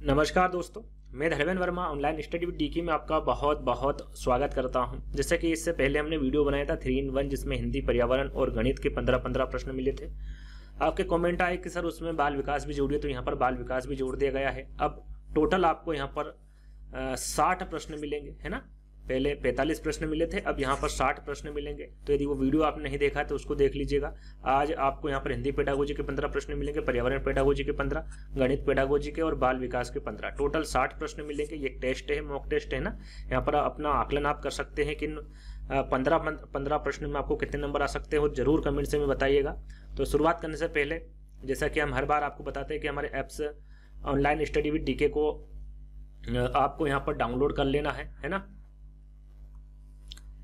नमस्कार दोस्तों, मैं Dharmendra Verma online study with DK में आपका बहुत बहुत स्वागत करता हूं। जैसे कि इससे पहले हमने वीडियो बनाया था 3 in 1 जिसमें हिंदी, पर्यावरण और गणित के 15-15 प्रश्न मिले थे। आपके कमेंट आए कि सर उसमें बाल विकास भी जोड़िए, तो यहाँ पर बाल विकास भी जोड़ दिया गया है। अब टोटल आपको यहाँ पर 60 प्रश्न मिलेंगे, है ना। पहले 45 प्रश्न मिले थे, अब यहाँ पर 60 प्रश्न मिलेंगे। तो यदि वो वीडियो आपने नहीं देखा तो उसको देख लीजिएगा। आज आपको यहाँ पर हिंदी पेडागोजी के 15 प्रश्न मिलेंगे, पर्यावरण पेडागोजी के 15, गणित पेडागोजी के और बाल विकास के 15। टोटल 60 प्रश्न मिलेंगे। ये टेस्ट है, मॉक टेस्ट है ना। यहाँ पर अपना आकलन आप कर सकते हैं कि 15 प्रश्न में आपको कितने नंबर आ सकते हो, जरूर कमेंट से में बताइएगा। तो शुरुआत करने से पहले जैसा कि हम हर बार आपको बताते हैं कि हमारे apps online study with DK को आपको यहाँ पर डाउनलोड कर लेना है ना।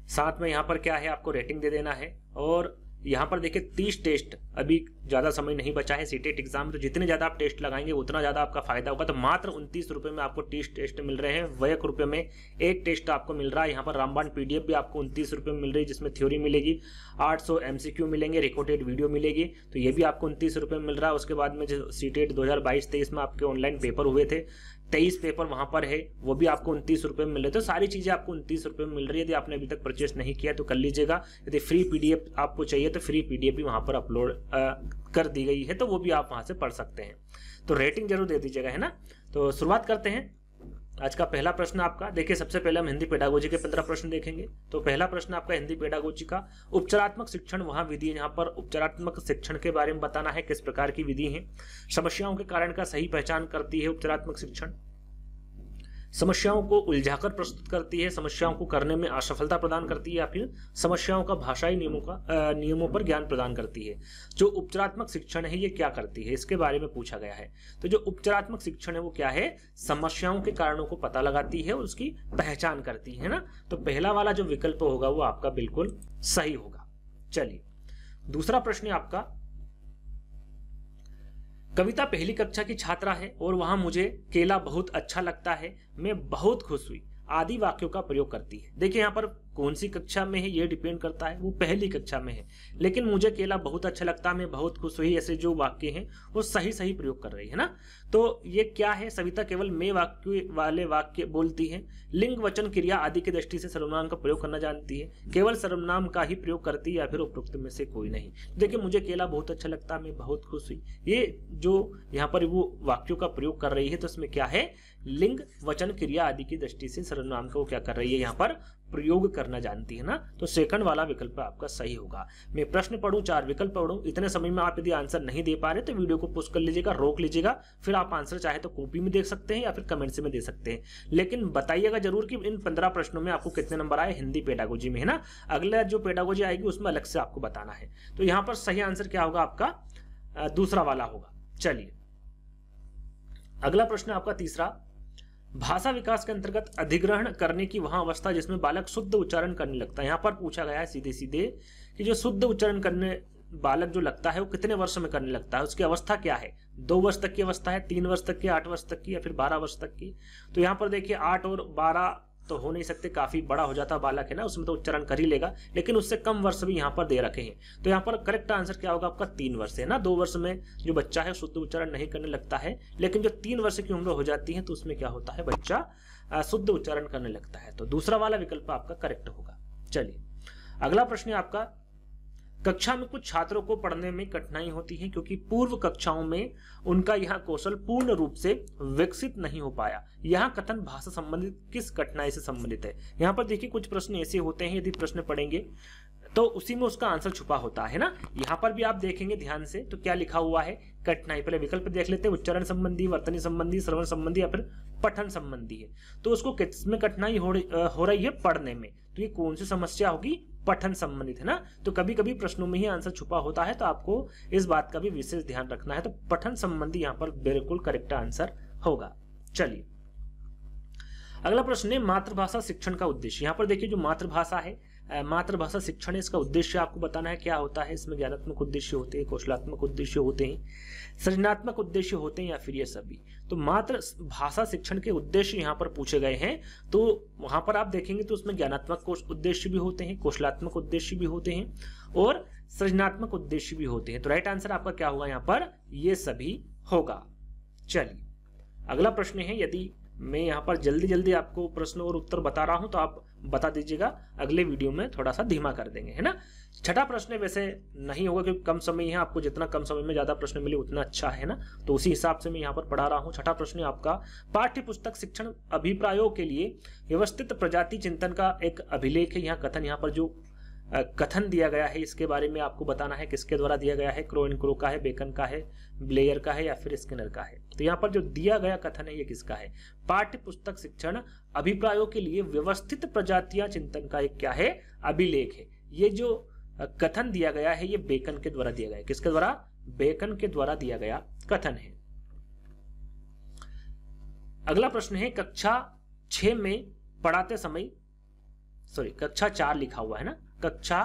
साथ में यहाँ पर क्या है, आपको रेटिंग दे देना है। और यहाँ पर देखिए 30 टेस्ट, अभी ज़्यादा समय नहीं बचा है सीटेट एग्जाम। तो जितने ज़्यादा आप टेस्ट लगाएंगे उतना ज़्यादा आपका फायदा होगा। तो मात्र 29 रुपये में आपको 30 टेस्ट मिल रहे हैं। 1 रुपये में एक टेस्ट आपको मिल रहा है। यहाँ पर रामबाण पीडीएफ भी आपको 29 रुपये में मिल रही है, जिसमें थ्योरी मिलेगी, 800 MCQ मिलेंगे, रिकॉर्डेड वीडियो मिलेगी। तो ये भी आपको 29 रुपये में मिल रहा है। उसके बाद में जो सीटेट 2022-23 में आपके ऑनलाइन पेपर हुए थे, 23 पेपर वहां पर है, वो भी आपको 29 रुपये में मिल रहे। तो सारी चीजें आपको 29 रुपये में मिल रही है। यदि आपने अभी तक परचेस नहीं किया तो कर लीजिएगा। यदि फ्री पीडीएफ आपको चाहिए तो फ्री पीडीएफ भी वहां पर अपलोड कर दी गई है, तो वो भी आप वहां से पढ़ सकते हैं। तो रेटिंग जरूर दे दीजिएगा, है ना। तो शुरुआत करते हैं। आज का पहला प्रश्न आपका देखिए, सबसे पहले हम हिंदी पेडागोजी के 15 प्रश्न देखेंगे। तो पहला प्रश्न आपका हिंदी पेडागोजी का, उपचारात्मक शिक्षण वहां विधि है। यहाँ पर उपचारात्मक शिक्षण के बारे में बताना है, किस प्रकार की विधि है। समस्याओं के कारण का सही पहचान करती है उपचारात्मक शिक्षण। समस्याओं को उलझाकर प्रस्तुत करती है, समस्याओं को करने में असफलता प्रदान करती है, या फिर समस्याओं का भाषाई नियमों पर ज्ञान प्रदान करती है। जो उपचारात्मक शिक्षण है ये क्या करती है, इसके बारे में पूछा गया है। तो जो उपचारात्मक शिक्षण है वो क्या है, समस्याओं के कारणों को पता लगाती है और उसकी पहचान करती है ना। तो पहला वाला जो विकल्प होगा वो आपका बिल्कुल सही होगा। चलिए दूसरा प्रश्न आपका, कविता पहली कक्षा की छात्रा है और वहां मुझे केला बहुत अच्छा लगता है, मैं बहुत खुश हुई आदि वाक्यों का प्रयोग करती है। देखिए यहाँ पर कौन सी कक्षा में है ये डिपेंड करता है, वो पहली कक्षा में है। लेकिन मुझे केला बहुत अच्छा लगता है, मैं बहुत खुश हुई, ऐसे जो वाक्य हैं वो सही प्रयोग कर रही है ना। तो ये क्या है, सविता केवल मैं वाक्य वाले वाक्य बोलती है, लिंग वचन क्रिया आदि की दृष्टि से सर्वनाम का प्रयोग करना जानती है, केवल सर्वनाम का ही प्रयोग करती है, या फिर उपरोक्त में से कोई नहीं। देखिए मुझे केला बहुत अच्छा लगता है, मैं बहुत खुश हुई, ये जो यहाँ पर वो वाक्यों का प्रयोग कर रही है, तो इसमें क्या है, लिंग वचन क्रिया आदि की दृष्टि से सर्वनाम को क्या कर रही है, यहाँ पर प्रयोग करना जानती है ना। तो सेकंड वाला विकल्प आपका सही होगा। मैं प्रश्न पढ़ूं, 4 विकल्प पढ़ूं, इतने समय में आप यदि आंसर नहीं दे पा रहे तो वीडियो को पॉज कर लीजिएगा, रोक लीजिएगा, फिर आप आंसर चाहे तो कॉपी में देख सकते हैं या फिर कमेंट्स में दे सकते हैं। लेकिन बताइएगा जरूर कि इन 15 प्रश्नों में आपको कितने नंबर आए हिंदी पेडागोजी में, है ना। अगला जो पेडागोजी आएगी उसमें अलग से आपको बताना है। तो यहाँ पर सही आंसर क्या होगा आपका, दूसरा वाला होगा। चलिए अगला प्रश्न आपका तीसरा, भाषा विकास के अंतर्गत अधिग्रहण करने की वहां अवस्था जिसमें बालक शुद्ध उच्चारण करने लगता है। यहाँ पर पूछा गया है सीधे सीधे कि जो शुद्ध उच्चारण करने बालक जो लगता है वो कितने वर्ष में करने लगता है, उसकी अवस्था क्या है। 2 वर्ष तक की अवस्था है, 3 वर्ष तक की, 8 वर्ष तक की, या फिर 12 वर्ष तक की। तो यहाँ पर देखिए 8 और 12 तो हो नहीं सकते, काफी बड़ा हो जाता बालक है ना, उसमें तो उच्चारण कर ही लेगा, लेकिन उससे कम वर्ष भी यहाँ पर दे रखे हैं। तो यहाँ पर करेक्ट आंसर क्या होगा आपका, 3 वर्ष है ना। 2 वर्ष में जो बच्चा है शुद्ध उच्चारण नहीं करने लगता है, लेकिन जो 3 वर्ष की उम्र हो जाती है तो उसमें क्या होता है, बच्चा शुद्ध उच्चारण करने लगता है। तो दूसरा वाला विकल्प आपका करेक्ट होगा। चलिए अगला प्रश्न आपका, कक्षा में कुछ छात्रों को पढ़ने में कठिनाई होती है क्योंकि पूर्व कक्षाओं में उनका यह कौशल पूर्ण रूप से विकसित नहीं हो पाया। यह कथन भाषा संबंधित किस कठिनाई से संबंधित है। यहाँ पर देखिए कुछ प्रश्न ऐसे होते हैं, यदि प्रश्न पढ़ेंगे तो उसी में उसका आंसर छुपा होता है ना। यहाँ पर भी आप देखेंगे ध्यान से तो क्या लिखा हुआ है, कठिनाई। पहले विकल्प देख लेते हैं, उच्चारण संबंधी, वर्तनी संबंधी, श्रवण संबंधी, या फिर पठन संबंधी है। तो उसको किसमें कठिनाई हो रही है, पढ़ने में। तो ये कौन सी समस्या होगी, पठन संबंधित, है ना। तो कभी कभी प्रश्नों में ही आंसर छुपा होता है, तो आपको इस बात का भी विशेष ध्यान रखना है। तो पठन संबंधी यहाँ पर बिल्कुल करेक्ट आंसर होगा। चलिए अगला प्रश्न है, मातृभाषा शिक्षण का उद्देश्य। यहाँ पर देखिए जो मातृभाषा है, मातृभाषा शिक्षण है, इसका उद्देश्य आपको बताना है क्या होता है। इसमें ज्ञानात्मक उद्देश्य होते हैं, कौशलात्मक उद्देश्य होते हैं, सृजनात्मक उद्देश्य होते हैं, या फिर ये सभी। तो मातृभाषा शिक्षण के उद्देश्य यहाँ पर पूछे गए हैं। तो वहां पर आप देखेंगे तो उसमें ज्ञानात्मक उद्देश्य भी होते हैं, कौशलात्मक उद्देश्य भी होते हैं और सृजनात्मक उद्देश्य भी होते हैं। तो राइट आंसर आपका क्या होगा यहाँ पर, ये सभी होगा। चलिए अगला प्रश्न है, यदि मैं यहाँ पर जल्दी जल्दी आपको प्रश्न और उत्तर बता रहा हूं तो आप बता दीजिएगा, अगले वीडियो में थोड़ा सा धीमा कर देंगे, है ना। छठा प्रश्न वैसे नहीं होगा क्योंकि कम समय है, आपको जितना कम समय में ज्यादा प्रश्न मिले उतना अच्छा है ना, तो उसी हिसाब से मैं यहाँ पर पढ़ा रहा हूँ। छठा प्रश्न आपका, पाठ्य पुस्तक शिक्षण अभिप्रायों के लिए व्यवस्थित प्रजाति चिंतन का एक अभिलेख है। यहाँ कथन, यहाँ पर जो कथन दिया गया है इसके बारे में आपको बताना है, किसके द्वारा दिया गया है, क्रो एंड क्रो का है, बेकन का है, ब्लेयर का है या फिर स्किनर का है। तो यहाँ पर जो दिया गया कथन है ये किसका है, पाठ्य पुस्तक शिक्षण अभिप्रायों के लिए व्यवस्थित प्रजातियां चिंतन का एक क्या है, अभिलेख है। ये जो कथन दिया गया है ये बेकन के द्वारा दिया गया है। किसके द्वारा, बेकन के द्वारा दिया गया कथन है। अगला प्रश्न है, कक्षा 6 में पढ़ाते समय, सॉरी कक्षा 4 लिखा हुआ है ना, कक्षा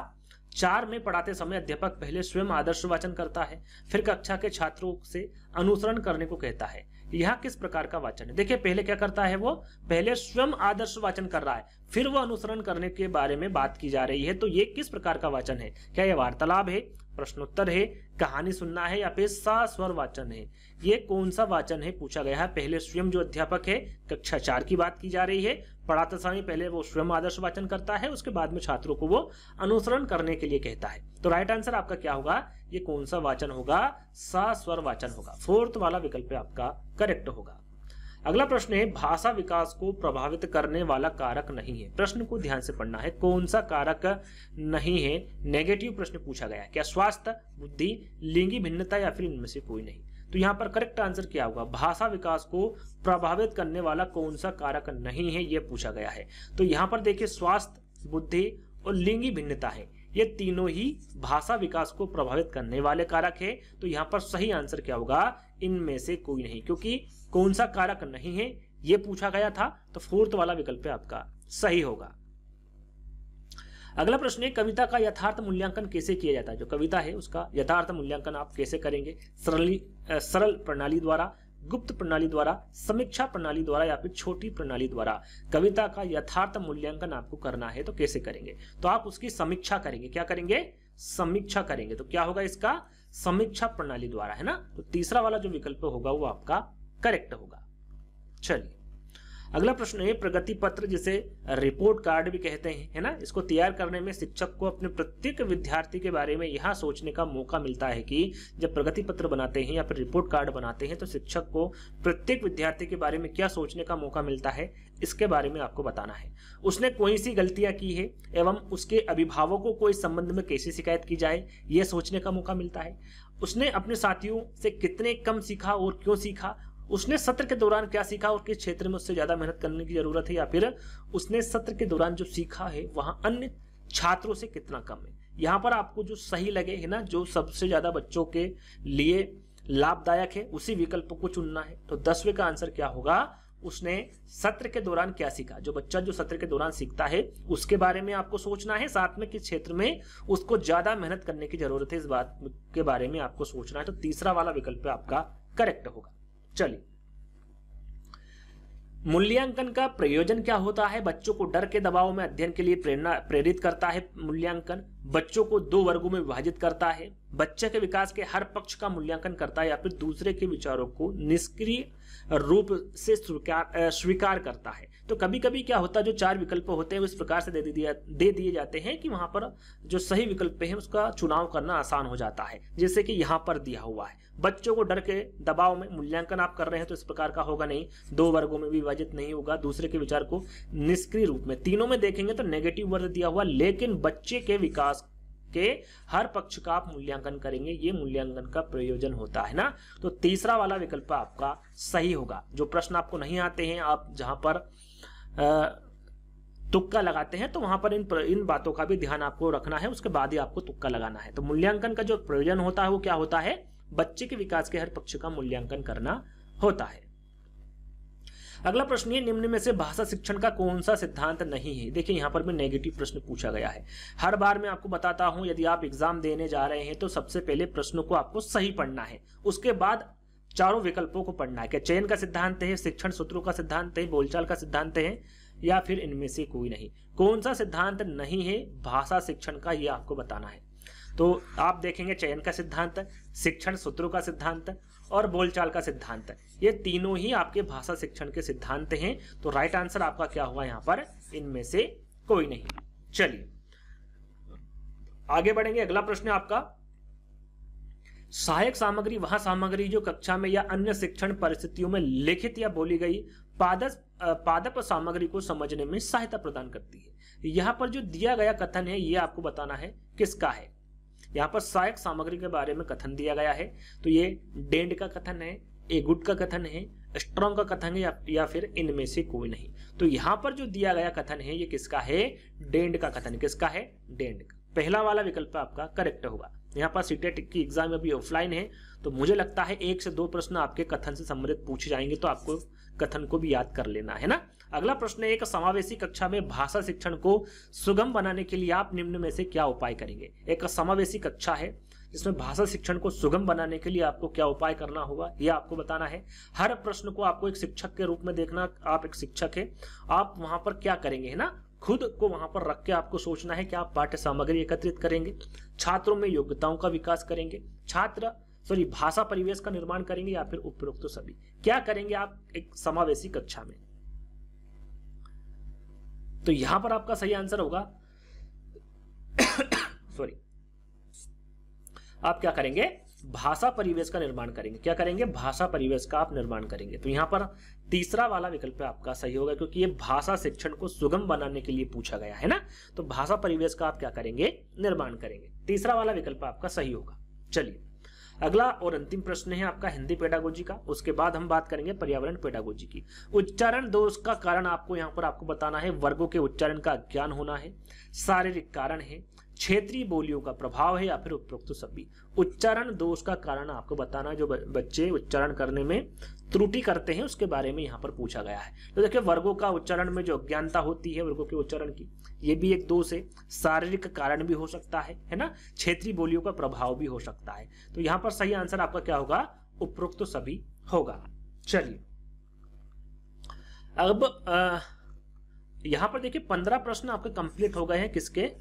4 में पढ़ाते समय अध्यापक पहले स्वयं आदर्श वाचन करता है, फिर कक्षा के छात्रों से अनुसरण करने को कहता है। यह किस प्रकार का वाचन है। देखिए पहले क्या करता है, वो पहले स्वयं आदर्श वाचन कर रहा है, फिर वो अनुसरण करने के बारे में बात की जा रही है। तो ये किस प्रकार का वाचन है, क्या ये वार्तालाप है, प्रश्नोत्तर है, कहानी सुनना है या फिर सस्वर वाचन है। ये कौन सा वाचन है पूछा गया है। पहले स्वयं जो अध्यापक है, कक्षा 4 की बात की जा रही है, पढ़ाते समय पहले वो स्वयं आदर्श वाचन करता है, उसके बाद में छात्रों को वो अनुसरण करने के लिए कहता है। तो राइट आंसर आपका क्या होगा, ये कौन सा वाचन होगा, सस्वर वाचन होगा। फोर्थ वाला विकल्प आपका करेक्ट होगा। अगला प्रश्न है, भाषा विकास को प्रभावित करने वाला कारक नहीं है। प्रश्न को ध्यान से पढ़ना है, कौन सा कारक नहीं है। नेगेटिव प्रश्न पूछा गया है, क्या स्वास्थ्य, बुद्धि, लिंगी भिन्नता या फिर इनमें से कोई नहीं। तो यहाँ पर करेक्ट आंसर क्या होगा, भाषा विकास को प्रभावित करने वाला कौन सा कारक नहीं है, यह पूछा गया है। तो यहाँ पर देखिए स्वास्थ्य, बुद्धि और लिंगी भिन्नता है, ये तीनों ही भाषा विकास को प्रभावित करने वाले कारक है। तो यहाँ पर सही आंसर क्या होगा, इनमें से कोई नहीं, क्योंकि कौन सा कारक नहीं है ये पूछा गया था, तो फोर्थ वाला विकल्प आपका सही होगा। अगला प्रश्न है, कविता का यथार्थ मूल्यांकन कैसे किया जाता है। जो कविता है उसका यथार्थ मूल्यांकन आप कैसे करेंगे, सरल प्रणाली द्वारा, गुप्त प्रणाली द्वारा, समीक्षा प्रणाली द्वारा या फिर छोटी प्रणाली द्वारा। कविता का यथार्थ मूल्यांकन आपको करना है तो कैसे करेंगे, तो आप उसकी समीक्षा करेंगे। क्या करेंगे, समीक्षा करेंगे। तो क्या होगा इसका, समीक्षा प्रणाली द्वारा, है ना। तो तीसरा वाला जो विकल्प होगा वो आपका करेक्ट होगा। चलिए अगला प्रश्न है, प्रगति पत्र जिसे रिपोर्ट कार्ड भी कहते हैं, है ना, इसको तैयार करने में शिक्षक को अपने प्रत्येक विद्यार्थी के बारे में यह सोचने का मौका मिलता है कि जब प्रगति पत्र बनाते हैं या फिर रिपोर्ट कार्ड बनाते हैं तो शिक्षक को प्रत्येक विद्यार्थी के बारे में क्या सोचने का मौका मिलता है, इसके बारे में आपको बताना है। उसने कोई सी गलतियां की है एवं उसके अभिभावकों को इस संबंध में कैसे शिकायत की जाए, यह सोचने का मौका मिलता है। उसने अपने साथियों से कितने कम सीखा और क्यों सीखा, उसने सत्र के दौरान क्या सीखा और किस क्षेत्र में उससे ज्यादा मेहनत करने की जरूरत है, या फिर उसने सत्र के दौरान जो सीखा है वहां अन्य छात्रों से कितना कम है। यहाँ पर आपको जो सही लगे, है ना, जो सबसे ज्यादा बच्चों के लिए लाभदायक है उसी विकल्प को चुनना है। तो 10वें का आंसर क्या होगा, उसने सत्र के दौरान क्या सीखा। जो बच्चा जो सत्र के दौरान सीखता है उसके बारे में आपको सोचना है, साथ में किस क्षेत्र में उसको ज्यादा मेहनत करने की जरूरत है इस बात के बारे में आपको सोचना है। तो तीसरा वाला विकल्प आपका करेक्ट होगा। चलिए मूल्यांकन का प्रयोजन क्या होता है। बच्चों को डर के दबाव में अध्ययन के लिए प्रेरित करता है। मूल्यांकन बच्चों को 2 वर्गों में विभाजित करता है। बच्चे के विकास के हर पक्ष का मूल्यांकन करता है या फिर दूसरे के विचारों को निष्क्रिय रूप से स्वीकार करता है। तो कभी कभी क्या होता है, जो 4 विकल्प होते हैं इस प्रकार से दे दिए जाते हैं कि वहां पर जो सही विकल्प है उसका चुनाव करना आसान हो जाता है। जैसे कि यहाँ पर दिया हुआ है, बच्चों को डर के दबाव में मूल्यांकन आप कर रहे हैं तो इस प्रकार का होगा नहीं, 2 वर्गों में विभाजित नहीं होगा, दूसरे के विचार को निष्क्रिय रूप में। तीनों में देखेंगे तो नेगेटिव वर्ड दिया हुआ, लेकिन बच्चे के विकास के हर पक्ष का आप मूल्यांकन करेंगे, ये मूल्यांकन का प्रयोजन होता है ना। तो तीसरा वाला विकल्प आपका सही होगा। जो प्रश्न आपको नहीं आते हैं, आप जहां पर तुक्का लगाते हैं तो वहां पर इन बातों का भी ध्यान आपको रखना है, उसके बाद ही आपको तुक्का लगाना है। तो मूल्यांकन का जो प्रयोजन होता है वो क्या होता है, बच्चे के विकास के हर पक्ष का मूल्यांकन करना होता है। अगला प्रश्न है, निम्न में से भाषा शिक्षण का कौन सा सिद्धांत नहीं है। देखिए यहाँ पर भी नेगेटिव प्रश्न पूछा गया है। हर बार मैं आपको बताता हूं, यदि आप एग्जाम देने जा रहे हैं तो सबसे पहले प्रश्नों को आपको सही पढ़ना है, उसके बाद चारों विकल्पों को पढ़ना है। क्या चयन का सिद्धांत है, शिक्षण सूत्रों का सिद्धांत है, बोलचाल का सिद्धांत है, या फिर इनमें से कोई नहीं। कौन सा सिद्धांत नहीं है भाषा शिक्षण का, यह आपको बताना है। तो आप देखेंगे चयन का सिद्धांत, शिक्षण सूत्रों का सिद्धांत और बोलचाल का सिद्धांत। ये तीनों ही आपके भाषा शिक्षण के सिद्धांत हैं। तो राइट आंसर आपका क्या हुआ यहाँ पर, इनमें से कोई नहीं। चलिए आगे बढ़ेंगे। अगला प्रश्न है आपका, सहायक सामग्री वह सामग्री जो कक्षा में या अन्य शिक्षण परिस्थितियों में लिखित या बोली गई पादप सामग्री को समझने में सहायता प्रदान करती है। यहाँ पर जो दिया गया कथन है ये आपको बताना है किसका है। यहाँ पर सहायक सामग्री के बारे में कथन दिया गया है, तो ये डेंड का कथन है, ए गुड का कथन है, स्ट्रॉन्ग का कथन है या फिर इनमें से कोई नहीं। तो यहाँ पर जो दिया गया कथन है ये किसका है, डेंड का कथन। किसका है, डेंड का। पहला वाला विकल्प आपका करेक्ट होगा। यहाँ पर सीटेट की एग्जाम अभी ऑफलाइन है, तो मुझे लगता है 1 से 2 प्रश्न आपके कथन से संबंधित पूछे जाएंगे, तो आपको कथन को भी याद कर लेना है ना। अगला प्रश्न है, एक समावेशी कक्षा में भाषा शिक्षण को सुगम बनाने के लिए आप निम्न में से क्या उपाय करेंगे। एक समावेशी कक्षा है जिसमें भाषा शिक्षण को सुगम बनाने के लिए आपको क्या उपाय करना होगा, यह आपको बताना है। हर प्रश्न को आपको एक शिक्षक के रूप में देखना, आप एक शिक्षक है, आप वहां पर क्या करेंगे है ना, खुद को वहां पर रख के आपको सोचना है कि आप पाठ्य सामग्री एकत्रित करेंगे, छात्रों में योग्यताओं का विकास करेंगे, भाषा परिवेश का निर्माण करेंगे, या फिर उपरोक्त सभी क्या करेंगे आप एक समावेशी कक्षा में। तो यहां पर आपका सही आंसर होगा आप क्या करेंगे, भाषा परिवेश का निर्माण करेंगे। क्या करेंगे, भाषा परिवेश का आप निर्माण करेंगे। तो यहां पर तीसरा वाला विकल्प आपका सही होगा, क्योंकि ये भाषा शिक्षण को सुगम बनाने के लिए पूछा गया है ना। तो भाषा परिवेश का आप क्या करेंगे, निर्माण करेंगे। तीसरा वाला विकल्प आपका सही होगा। चलिए अगला और अंतिम प्रश्न है आपका हिंदी पेडागोजी का, उसके बाद हम बात करेंगे पर्यावरण पेडागोजी की। उच्चारण दोष का कारण आपको यहाँ पर आपको बताना है, वर्गों के उच्चारण का अज्ञान होना है, शारीरिक कारण है, क्षेत्रीय बोलियों का प्रभाव है, या फिर उपरोक्त सभी। उच्चारण दोष का कारण आपको बताना, जो बच्चे उच्चारण करने में त्रुटि करते हैं उसके बारे में यहाँ पर पूछा गया है। तो देखिए वर्गों का उच्चारण में जो अज्ञानता होती है वर्गों के उच्चारण की, ये भी एक दोष है। शारीरिक कारण भी हो सकता है ना, क्षेत्रीय बोलियों का प्रभाव भी हो सकता है। तो यहाँ पर सही आंसर आपका क्या होगा, उपरोक्त सभी होगा। चलिए अब यहाँ पर देखिए 15 प्रश्न आपके कंप्लीट हो गए हैं, किसके,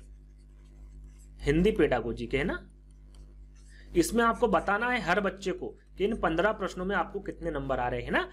हिंदी पेडागोजी के, है ना। इसमें आपको बताना है हर बच्चे को कि इन 15 प्रश्नों में आपको कितने नंबर आ रहे हैं ना।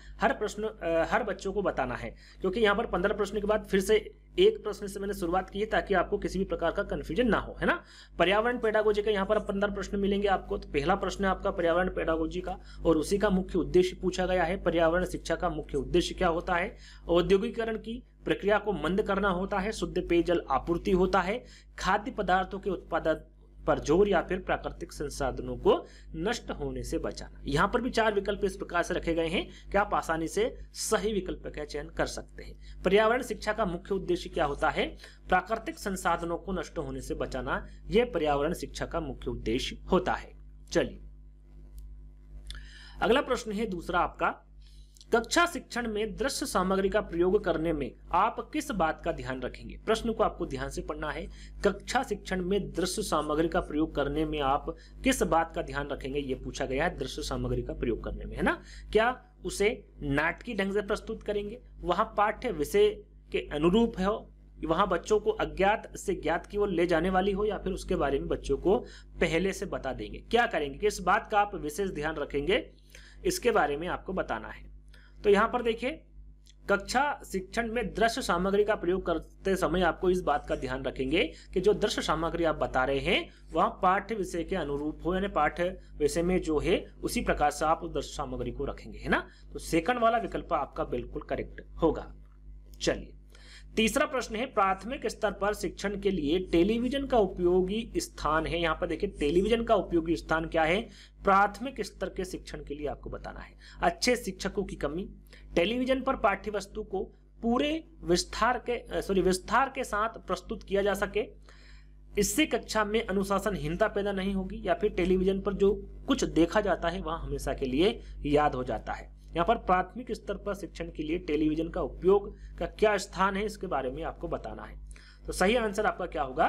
हर बच्चों को बताना है, क्योंकि यहाँ पर 15 प्रश्न के बाद फिर से एक प्रश्न से मैंने शुरुआत की है, ताकि आपको किसी भी प्रकार का कंफ्यूजन ना हो, है ना। पर्यावरण पेडागोजी का यहाँ पर 15 प्रश्न मिलेंगे आपको। तो पहला प्रश्न है आपका पर्यावरण पेडागोजी का, और उसी का मुख्य उद्देश्य पूछा गया है। पर्यावरण शिक्षा का मुख्य उद्देश्य क्या होता है, औद्योगिकरण की प्रक्रिया को मंद करना होता है, शुद्ध पेयजल आपूर्ति होता है, खाद्य पदार्थों के उत्पादन पर जोर, या फिर प्राकृतिक संसाधनों को नष्ट होने से बचाना। यहाँ पर भी 4 विकल्प इस प्रकार से रखे गए हैं कि आप आसानी से सही विकल्प का चयन कर सकते हैं। पर्यावरण शिक्षा का मुख्य उद्देश्य क्या होता है, प्राकृतिक संसाधनों को नष्ट होने से बचाना, यह पर्यावरण शिक्षा का मुख्य उद्देश्य होता है। चलिए अगला प्रश्न है दूसरा आपका, कक्षा शिक्षण में दृश्य सामग्री का प्रयोग करने में आप किस बात का ध्यान रखेंगे। प्रश्न को आपको ध्यान से पढ़ना है। कक्षा शिक्षण में दृश्य सामग्री का प्रयोग करने में आप किस बात का ध्यान रखेंगे, ये पूछा गया है। दृश्य सामग्री का प्रयोग करने में, है ना, क्या उसे नाटकीय ढंग से प्रस्तुत करेंगे, वहां पाठ्य विषय के अनुरूप हो, वहां बच्चों को अज्ञात से ज्ञात की ओर ले जाने वाली हो, या फिर उसके बारे में बच्चों को पहले से बता देंगे। क्या करेंगे, किस बात का आप विशेष ध्यान रखेंगे, इसके बारे में आपको बताना है। तो यहां पर देखिए कक्षा शिक्षण में दृश्य सामग्री का प्रयोग करते समय आपको इस बात का ध्यान रखेंगे कि जो दृश्य सामग्री आप बता रहे हैं वह पाठ्य विषय के अनुरूप हो, यानी पाठ्य विषय में जो है उसी प्रकार से आप दृश्य सामग्री को रखेंगे, है ना। तो सेकंड वाला विकल्प आपका बिल्कुल करेक्ट होगा। चलिए तीसरा प्रश्न है, प्राथमिक स्तर पर शिक्षण के लिए टेलीविजन का उपयोगी स्थान है। यहाँ पर देखिए टेलीविजन का उपयोगी स्थान क्या है, प्राथमिक स्तर के शिक्षण के लिए आपको बताना है। अच्छे शिक्षकों की कमी, टेलीविजन पर पाठ्य वस्तु को पूरे विस्तार के साथ प्रस्तुत किया जा सके, इससे कक्षा में अनुशासनहीनता पैदा नहीं होगी, या फिर टेलीविजन पर जो कुछ देखा जाता है वह हमेशा के लिए याद हो जाता है। यहाँ पर प्राथमिक स्तर पर शिक्षण के लिए टेलीविजन का उपयोग का क्या स्थान है, इसके बारे में आपको बताना है। तो सही आंसर आपका क्या होगा,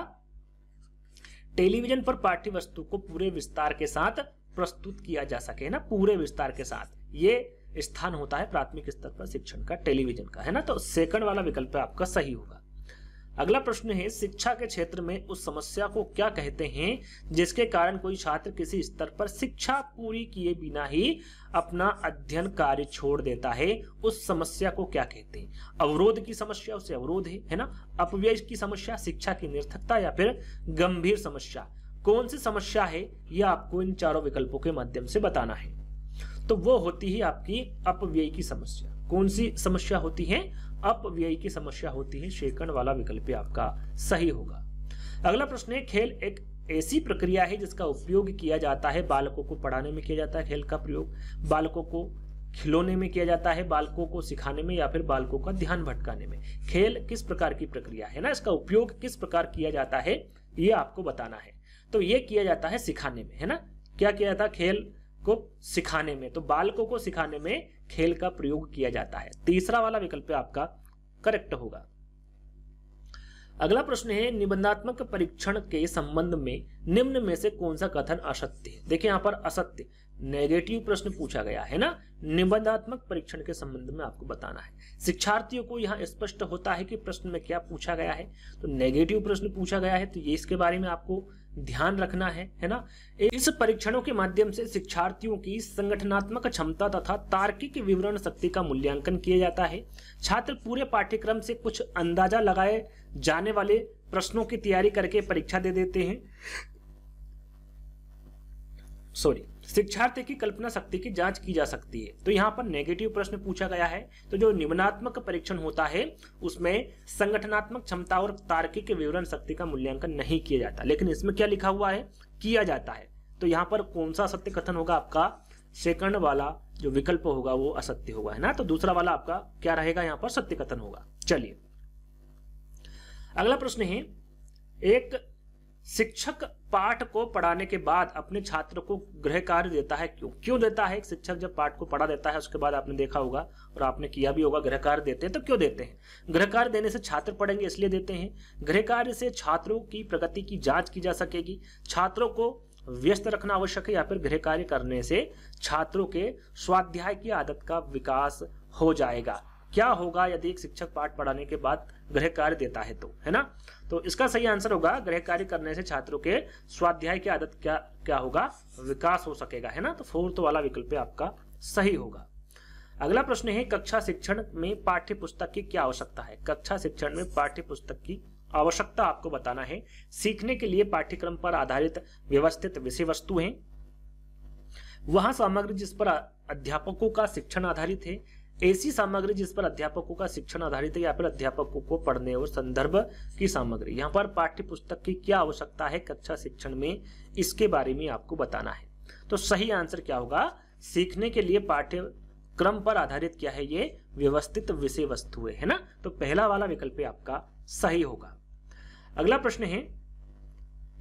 टेलीविजन पर पाठ्य वस्तु को पूरे विस्तार के साथ प्रस्तुत किया जा सके ना, पूरे विस्तार के साथ, ये स्थान होता है प्राथमिक स्तर पर शिक्षण का, टेलीविजन का, है ना। तो सेकंड वाला विकल्प आपका सही होगा। अगला प्रश्न है, शिक्षा के क्षेत्र में उस समस्या को क्या कहते हैं जिसके कारण कोई छात्र किसी स्तर पर शिक्षा पूरी किए बिना ही अपना अध्ययन कार्य छोड़ देता है, उस समस्या को क्या कहते हैं? अवरोध की समस्या उसे अवरोध है ना? अपव्यय की समस्या, शिक्षा की निरर्थकता, या फिर गंभीर समस्या? कौन सी समस्या है यह आपको इन चारों विकल्पों के माध्यम से बताना है। तो वो होती है आपकी अपव्यय की समस्या। कौन सी समस्या होती है? अपव्यय की समस्या होती है। सेकंड वाला विकल्प आपका सही होगा। अगला प्रश्न है, खेल एक ऐसी प्रक्रिया है जिसका उपयोग किया जाता है, बालकों को पढ़ाने में किया जाता है खेल का प्रयोग, बालकों को खिलौने में किया जाता है, बालकों को सिखाने में, या फिर बालकों का ध्यान भटकाने में। खेल किस प्रकार की प्रक्रिया है ना, इसका उपयोग किस प्रकार किया जाता है ये आपको बताना है। तो ये किया जाता है सिखाने में, है ना? क्या किया जाता है? खेल को सिखाने में। तो बालकों को सिखाने में खेल का प्रयोग किया जाता है। तीसरा वाला विकल्प आपका करेक्ट होगा। अगला प्रश्न है, निबंधात्मक परीक्षण के संबंध में निम्न में से कौन सा कथन असत्य है? देखिए यहाँ पर असत्य नेगेटिव प्रश्न पूछा गया है ना। निबंधात्मक परीक्षण के संबंध में आपको बताना है। शिक्षार्थियों को यहाँ स्पष्ट होता है कि प्रश्न में क्या पूछा गया है। तो नेगेटिव प्रश्न पूछा गया है, तो ये इसके बारे में आपको ध्यान रखना है ना। इस परीक्षणों के माध्यम से शिक्षार्थियों की संगठनात्मक क्षमता तथा तार्किक विवरण शक्ति का मूल्यांकन किया जाता है। छात्र पूरे पाठ्यक्रम से कुछ अंदाजा लगाए जाने वाले प्रश्नों की तैयारी करके परीक्षा दे देते हैं। शिक्षार्थी की कल्पना शक्ति की जांच की जा सकती है। तो यहाँ पर नेगेटिव प्रश्न पूछा गया है। तो जो निबंधात्मक परीक्षण होता है उसमें संगठनात्मक क्षमता और तार्किक विवरण शक्ति का मूल्यांकन नहीं किया जाता, लेकिन इसमें क्या लिखा हुआ है? किया जाता है। तो यहाँ पर कौन सा सत्य कथन होगा? आपका सेकंड वाला जो विकल्प होगा वो असत्य होगा, है ना। तो दूसरा वाला आपका क्या रहेगा? यहाँ पर सत्य कथन होगा। चलिए अगला प्रश्न है, एक शिक्षक पाठ को पढ़ाने के बाद अपने छात्र को गृह कार्य देता है, क्यों देता है? एक शिक्षक जब पाठ को पढ़ा देता है उसके बाद आपने देखा होगा और आपने किया भी होगा, गृह कार्य देते हैं। तो क्यों देते हैं? गृह कार्य देने से छात्र पढ़ेंगे इसलिए देते हैं। गृह कार्य से छात्रों की प्रगति की जांच की जा सकेगी, छात्रों को व्यस्त रखना आवश्यक है, या फिर गृह कार्य करने से छात्रों के स्वाध्याय की आदत का विकास हो जाएगा। क्या होगा यदि एक शिक्षक पाठ पढ़ाने के बाद गृह कार्य देता है तो, है ना। तो इसका सही आंसर होगा, गृह कार्य करने से छात्रों के स्वाध्याय की आदत क्या होगा? विकास हो सकेगा, है ना। तो फोर्थ वाला विकल्प आपका सही होगा। अगला प्रश्न है, कक्षा शिक्षण में पाठ्य पुस्तक की क्या आवश्यकता है? कक्षा शिक्षण में पाठ्य पुस्तक की आवश्यकता आपको बताना है। सीखने के लिए पाठ्यक्रम पर आधारित व्यवस्थित विषय वस्तु है, वहां सामग्री जिस पर अध्यापकों का शिक्षण आधारित है, ऐसी सामग्री जिस पर अध्यापकों का शिक्षण आधारित है, या फिर अध्यापकों को पढ़ने और संदर्भ की सामग्री। यहाँ पर पाठ्य पुस्तक की क्या आवश्यकता है कक्षा शिक्षण में, इसके बारे में आपको बताना है। तो सही आंसर क्या होगा? सीखने के लिए पाठ्यक्रम पर आधारित क्या है? ये व्यवस्थित विषय वस्तुएं, है ना। तो पहला वाला विकल्प आपका सही होगा। अगला प्रश्न है,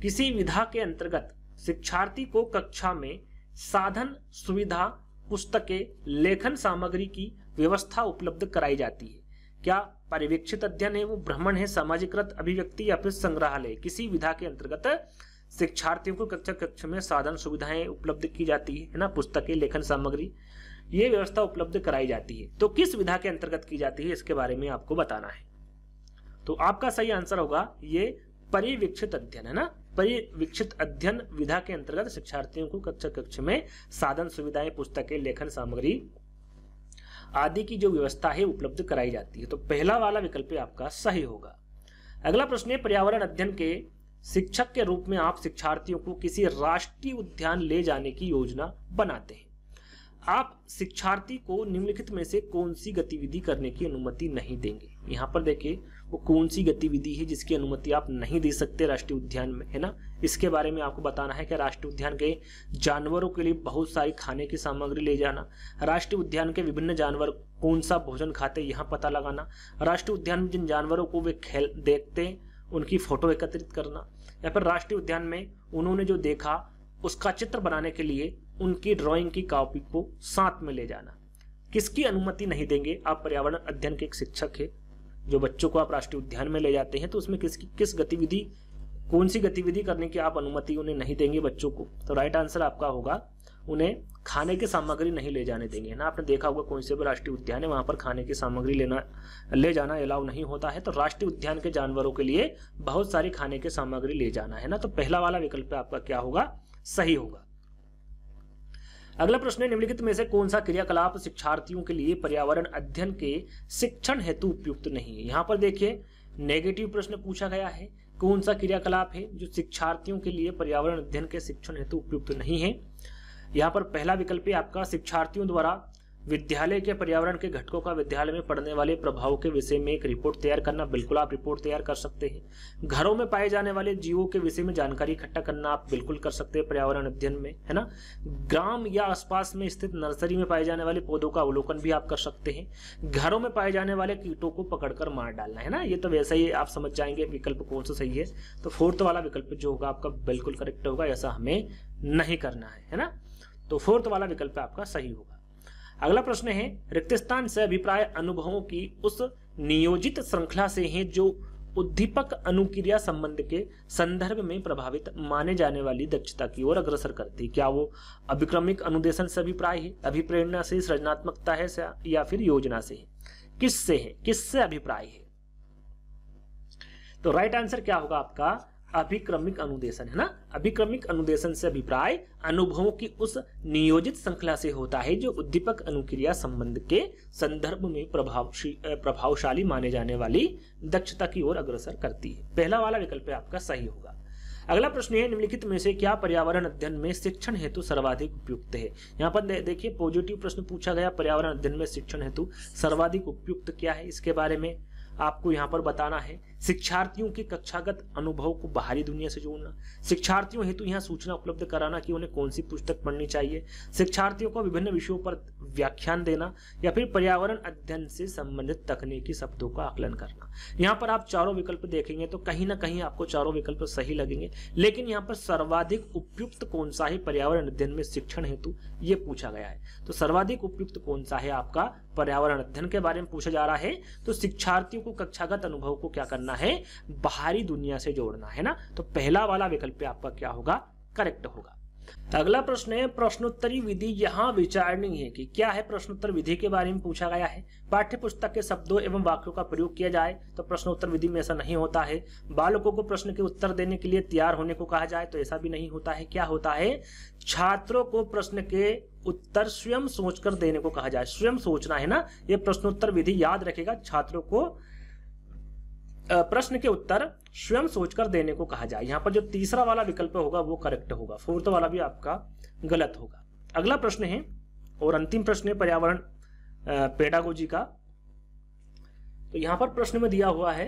किसी विधा के अंतर्गत शिक्षार्थी को कक्षा में साधन सुविधा पुस्तकें लेखन सामग्री की व्यवस्था उपलब्ध कराई जाती है। क्या पर्यवेक्षित अध्ययन है, वो भ्रमण है, सामाजिकृत अभिव्यक्ति, या फिर संग्रहालय? किसी विधा के अंतर्गत शिक्षार्थियों को कक्षा में साधन सुविधाएं उपलब्ध की जाती है ना, पुस्तकें लेखन सामग्री, ये व्यवस्था उपलब्ध कराई जाती है। तो किस विधा के अंतर्गत की जाती है इसके बारे में आपको बताना है। तो आपका सही आंसर होगा ये पर्यवेक्षित अध्ययन, है ना। पर्यवेक्षित अध्ययन विधा के अंतर्गत शिक्षार्थियों को कक्षा में साधन सुविधाएं, पुस्तकें, लेखन सामग्री आदि की जो व्यवस्था है उपलब्ध कराई जाती है। तो पहला वाला विकल्प आपका सही होगा। अगला प्रश्न है, पर्यावरण अध्ययन के शिक्षक के रूप में आप शिक्षार्थियों को किसी राष्ट्रीय उद्यान ले जाने की योजना बनाते हैं। आप शिक्षार्थी को निम्नलिखित में से कौन सी गतिविधि करने की अनुमति नहीं देंगे? यहाँ पर देखिए वो कौन सी गतिविधि है जिसकी अनुमति आप नहीं दे सकते राष्ट्रीय उद्यान में, है ना। इसके बारे में आपको बताना है कि राष्ट्रीय उद्यान के जानवरों के लिए बहुत सारी खाने की सामग्री ले जाना, राष्ट्रीय उद्यान के विभिन्न जानवर कौन सा भोजन खाते यहाँ पता लगाना, राष्ट्रीय उद्यान में जिन जानवरों को वे देखते हैं उनकी फोटो एकत्रित करना, या फिर राष्ट्रीय उद्यान में उन्होंने जो देखा उसका चित्र बनाने के लिए उनकी ड्राइंग की कॉपी को साथ में ले जाना। किसकी अनुमति नहीं देंगे? आप पर्यावरण अध्ययन के एक शिक्षक है, जो बच्चों को आप राष्ट्रीय उद्यान में ले जाते हैं, तो उसमें किस कौन सी गतिविधि करने की आप अनुमति उन्हें नहीं देंगे बच्चों को? तो राइट आंसर आपका होगा उन्हें खाने की सामग्री नहीं ले जाने देंगे, है ना। आपने देखा होगा कोई से भी राष्ट्रीय उद्यान है वहां पर खाने की सामग्री ले जाना अलाउ नहीं होता है। तो राष्ट्रीय उद्यान के जानवरों के लिए बहुत सारी खाने की सामग्री ले जाना, है ना। तो पहला वाला विकल्प आपका क्या होगा, सही होगा। अगला प्रश्न है, निम्नलिखित में से कौन सा क्रियाकलाप शिक्षार्थियों के लिए पर्यावरण अध्ययन के शिक्षण हेतु उपयुक्त नहीं है। यहाँ पर देखिए नेगेटिव प्रश्न पूछा गया है, कौन सा क्रियाकलाप है जो शिक्षार्थियों के लिए पर्यावरण अध्ययन के शिक्षण हेतु उपयुक्त नहीं है। यहाँ पर पहला विकल्प है आपका, शिक्षार्थियों द्वारा विद्यालय के पर्यावरण के घटकों का विद्यालय में पड़ने वाले प्रभाव के विषय में एक रिपोर्ट तैयार करना। बिल्कुल आप रिपोर्ट तैयार कर सकते हैं। घरों में पाए जाने वाले जीवों के विषय में जानकारी इकट्ठा करना आप बिल्कुल कर सकते हैं पर्यावरण अध्ययन में, है ना। ग्राम या आसपास में स्थित नर्सरी में पाए जाने वाले पौधों का अवलोकन भी आप कर सकते हैं। घरों में पाए जाने वाले कीटों को पकड़कर मार डालना, है ना। ये तो वैसा ही आप समझ जाएंगे विकल्प कौन सा सही है। तो फोर्थ वाला विकल्प जो होगा आपका बिल्कुल करेक्ट होगा, ऐसा हमें नहीं करना है ना। तो फोर्थ वाला विकल्प आपका सही होगा। अगला प्रश्न है, रिक्त स्थान से अभिप्राय अनुभवों की उस नियोजित श्रृंखला से है जो उद्दीपक अनुक्रिया संबंध के संदर्भ में प्रभावित माने जाने वाली दक्षता की ओर अग्रसर करती है। क्या वो अभिक्रमिक अनुदेशन से अभिप्राय है, अभिप्रेरणा से, सृजनात्मकता है या फिर योजना से है, किससे है, किससे अभिप्राय है। तो राइट आंसर क्या होगा आपका, अभिक्रमिक अनुदेशन, है ना। अभिक्रमिक अनुदेशन से अभिप्राय अनुभवों की उस नियोजित श्रृंखला से होता है जो उद्दीपक अनुक्रिया संबंध के संदर्भ में प्रभावशाली माने जाने वाली दक्षता की ओर अग्रसर करती है। पहला वाला विकल्प आपका सही होगा। अगला प्रश्न है, निम्नलिखित में से क्या पर्यावरण अध्ययन में शिक्षण हेतु सर्वाधिक उपयुक्त है। यहाँ पर देखिए पॉजिटिव प्रश्न पूछा गया, पर्यावरण अध्ययन में शिक्षण हेतु सर्वाधिक उपयुक्त क्या है, इसके बारे में आपको यहाँ पर बताना है। शिक्षार्थियों के कक्षागत अनुभव को बाहरी दुनिया से जोड़ना, शिक्षार्थियों हेतु यहाँ सूचना उपलब्ध कराना कि उन्हें कौन सी पुस्तक पढ़नी चाहिए, शिक्षार्थियों को विभिन्न विषयों पर व्याख्यान देना, या फिर पर्यावरण अध्ययन से संबंधित तकनीकी शब्दों का आकलन करना। यहाँ पर आप चारों विकल्प देखेंगे तो कहीं ना कहीं आपको चारों विकल्प सही लगेंगे, लेकिन यहाँ पर सर्वाधिक उपयुक्त कौन सा है पर्यावरण अध्ययन में शिक्षण हेतु, ये पूछा गया है। तो सर्वाधिक उपयुक्त कौन सा है आपका, पर्यावरण अध्ययन के बारे में पूछा जा रहा है। तो शिक्षार्थियों को कक्षागत अनुभव को क्या करना है, बाहरी दुनिया से जोड़ना, है ना। तो पहला वाला विकल्प आपका क्या होगा, करेक्ट होगा। अगला प्रश्न है, प्रश्नोत्तरी विधि यहाँ विचारणीय है कि क्या है। प्रश्नोत्तर विधि के बारे में पूछा गया है। पाठ्य पुस्तक के शब्दों एवं वाक्यों का प्रयोग किया जाए तो प्रश्नोत्तर विधि में ऐसा नहीं होता है। बालकों को प्रश्न के उत्तर देने के लिए तैयार होने को कहा जाए तो ऐसा भी नहीं होता है। क्या होता है, छात्रों को प्रश्न के उत्तर स्वयं सोचकर देने को कहा जाए। स्वयं सोचना, है ना। ये प्रश्नोत्तर विधि याद रखेगा, छात्रों को प्रश्न के उत्तर स्वयं सोचकर देने को कहा जाए। यहाँ पर जो तीसरा वाला विकल्प होगा वो करेक्ट होगा, फोर्थ वाला भी आपका गलत होगा। अगला प्रश्न है और अंतिम प्रश्न है पर्यावरण पेडागोजी का। तो यहाँ पर प्रश्न में दिया हुआ है,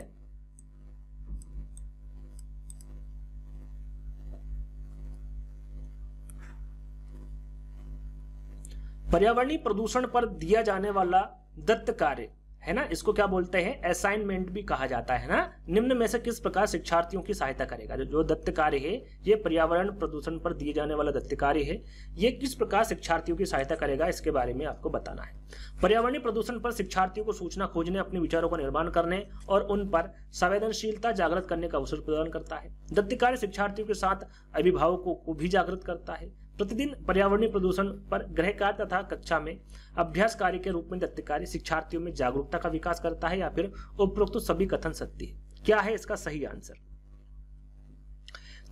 पर्यावरणीय प्रदूषण पर दिया जाने वाला दत्त कार्य, है ना, इसको क्या बोलते हैं, असाइनमेंट भी कहा जाता है ना। निम्न में से किस प्रकार शिक्षार्थियों की सहायता करेगा। जो दत्त कार्य है ये पर्यावरण प्रदूषण पर दिए जाने वाला दत्त कार्य है, ये किस प्रकार शिक्षार्थियों की सहायता करेगा, इसके बारे में आपको बताना है। पर्यावरणीय प्रदूषण पर शिक्षार्थियों को सूचना खोजने, अपने विचारों का निर्माण करने और उन पर संवेदनशीलता जागृत करने का अवसर प्रदान करता है। दत्त कार्य शिक्षार्थियों के साथ अभिभावकों को भी जागृत करता है। प्रतिदिन पर्यावरणीय प्रदूषण पर गृह कार्य तथा कक्षा में अभ्यास कार्य के रूप में दत्त कार्य शिक्षार्थियों में जागरूकता का विकास करता है, या फिर उपरोक्त तो सभी कथन सत्य है। क्या है इसका सही आंसर।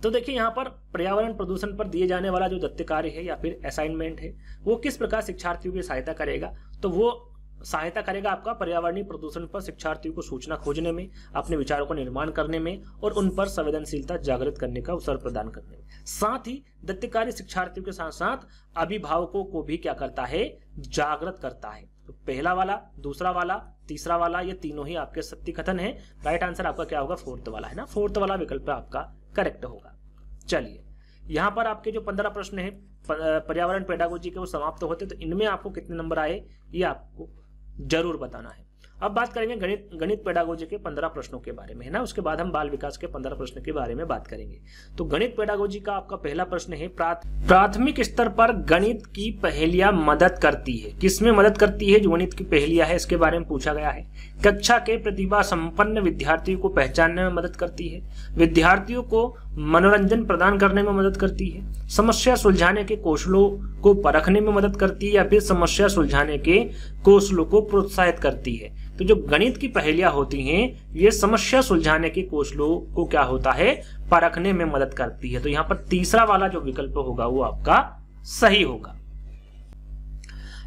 तो देखिए यहाँ पर पर्यावरण प्रदूषण पर दिए जाने वाला जो दत्त कार्य है या फिर असाइनमेंट है वो किस प्रकार शिक्षार्थियों की सहायता करेगा। तो वो सहायता करेगा आपका पर्यावरणीय प्रदूषण पर शिक्षार्थियों को सूचना खोजने में, अपने विचारों का निर्माण करने में और उन पर संवेदनशीलता जागृत करने का अवसर प्रदान करने में। साथ ही दत्त कार्य शिक्षार्थियों के साथ साथ अभिभावकों को भी क्या करता है, जागृत करता है। तो पहला वाला, दूसरा वाला, तीसरा वाला, ये तीनों ही आपके सत्य कथन है। राइट आंसर आपका क्या होगा, फोर्थ वाला, है ना। फोर्थ वाला विकल्प आपका करेक्ट होगा। चलिए यहाँ पर आपके जो 15 प्रश्न है पर्यावरण पेडागोजी के वो समाप्त होते, तो इनमें आपको कितने नंबर आए ये आपको जरूर बताना है। अब बात करेंगे गणित पेडागोजी के 15 प्रश्नों के बारे में, है ना। उसके बाद हम बाल विकास के 15 प्रश्न के बारे में बात करेंगे। तो गणित पेडागोजी का आपका पहला प्रश्न है, प्राथमिक स्तर पर गणित की पहेलियां मदद करती है। किसमें मदद करती है जो गणित की पहेलियां है, इसके बारे में पूछा गया है। कक्षा के प्रतिभा संपन्न विद्यार्थियों को पहचानने में मदद करती है, विद्यार्थियों को मनोरंजन प्रदान करने में मदद करती है, समस्या सुलझाने के कौशलों को परखने में मदद करती है, या फिर समस्या सुलझाने के कौशलों को प्रोत्साहित करती है। तो जो गणित की पहेलियां होती हैं ये समस्या सुलझाने के कौशलों को क्या होता है, परखने में मदद करती है। तो यहाँ पर तीसरा वाला जो विकल्प होगा वो आपका सही होगा।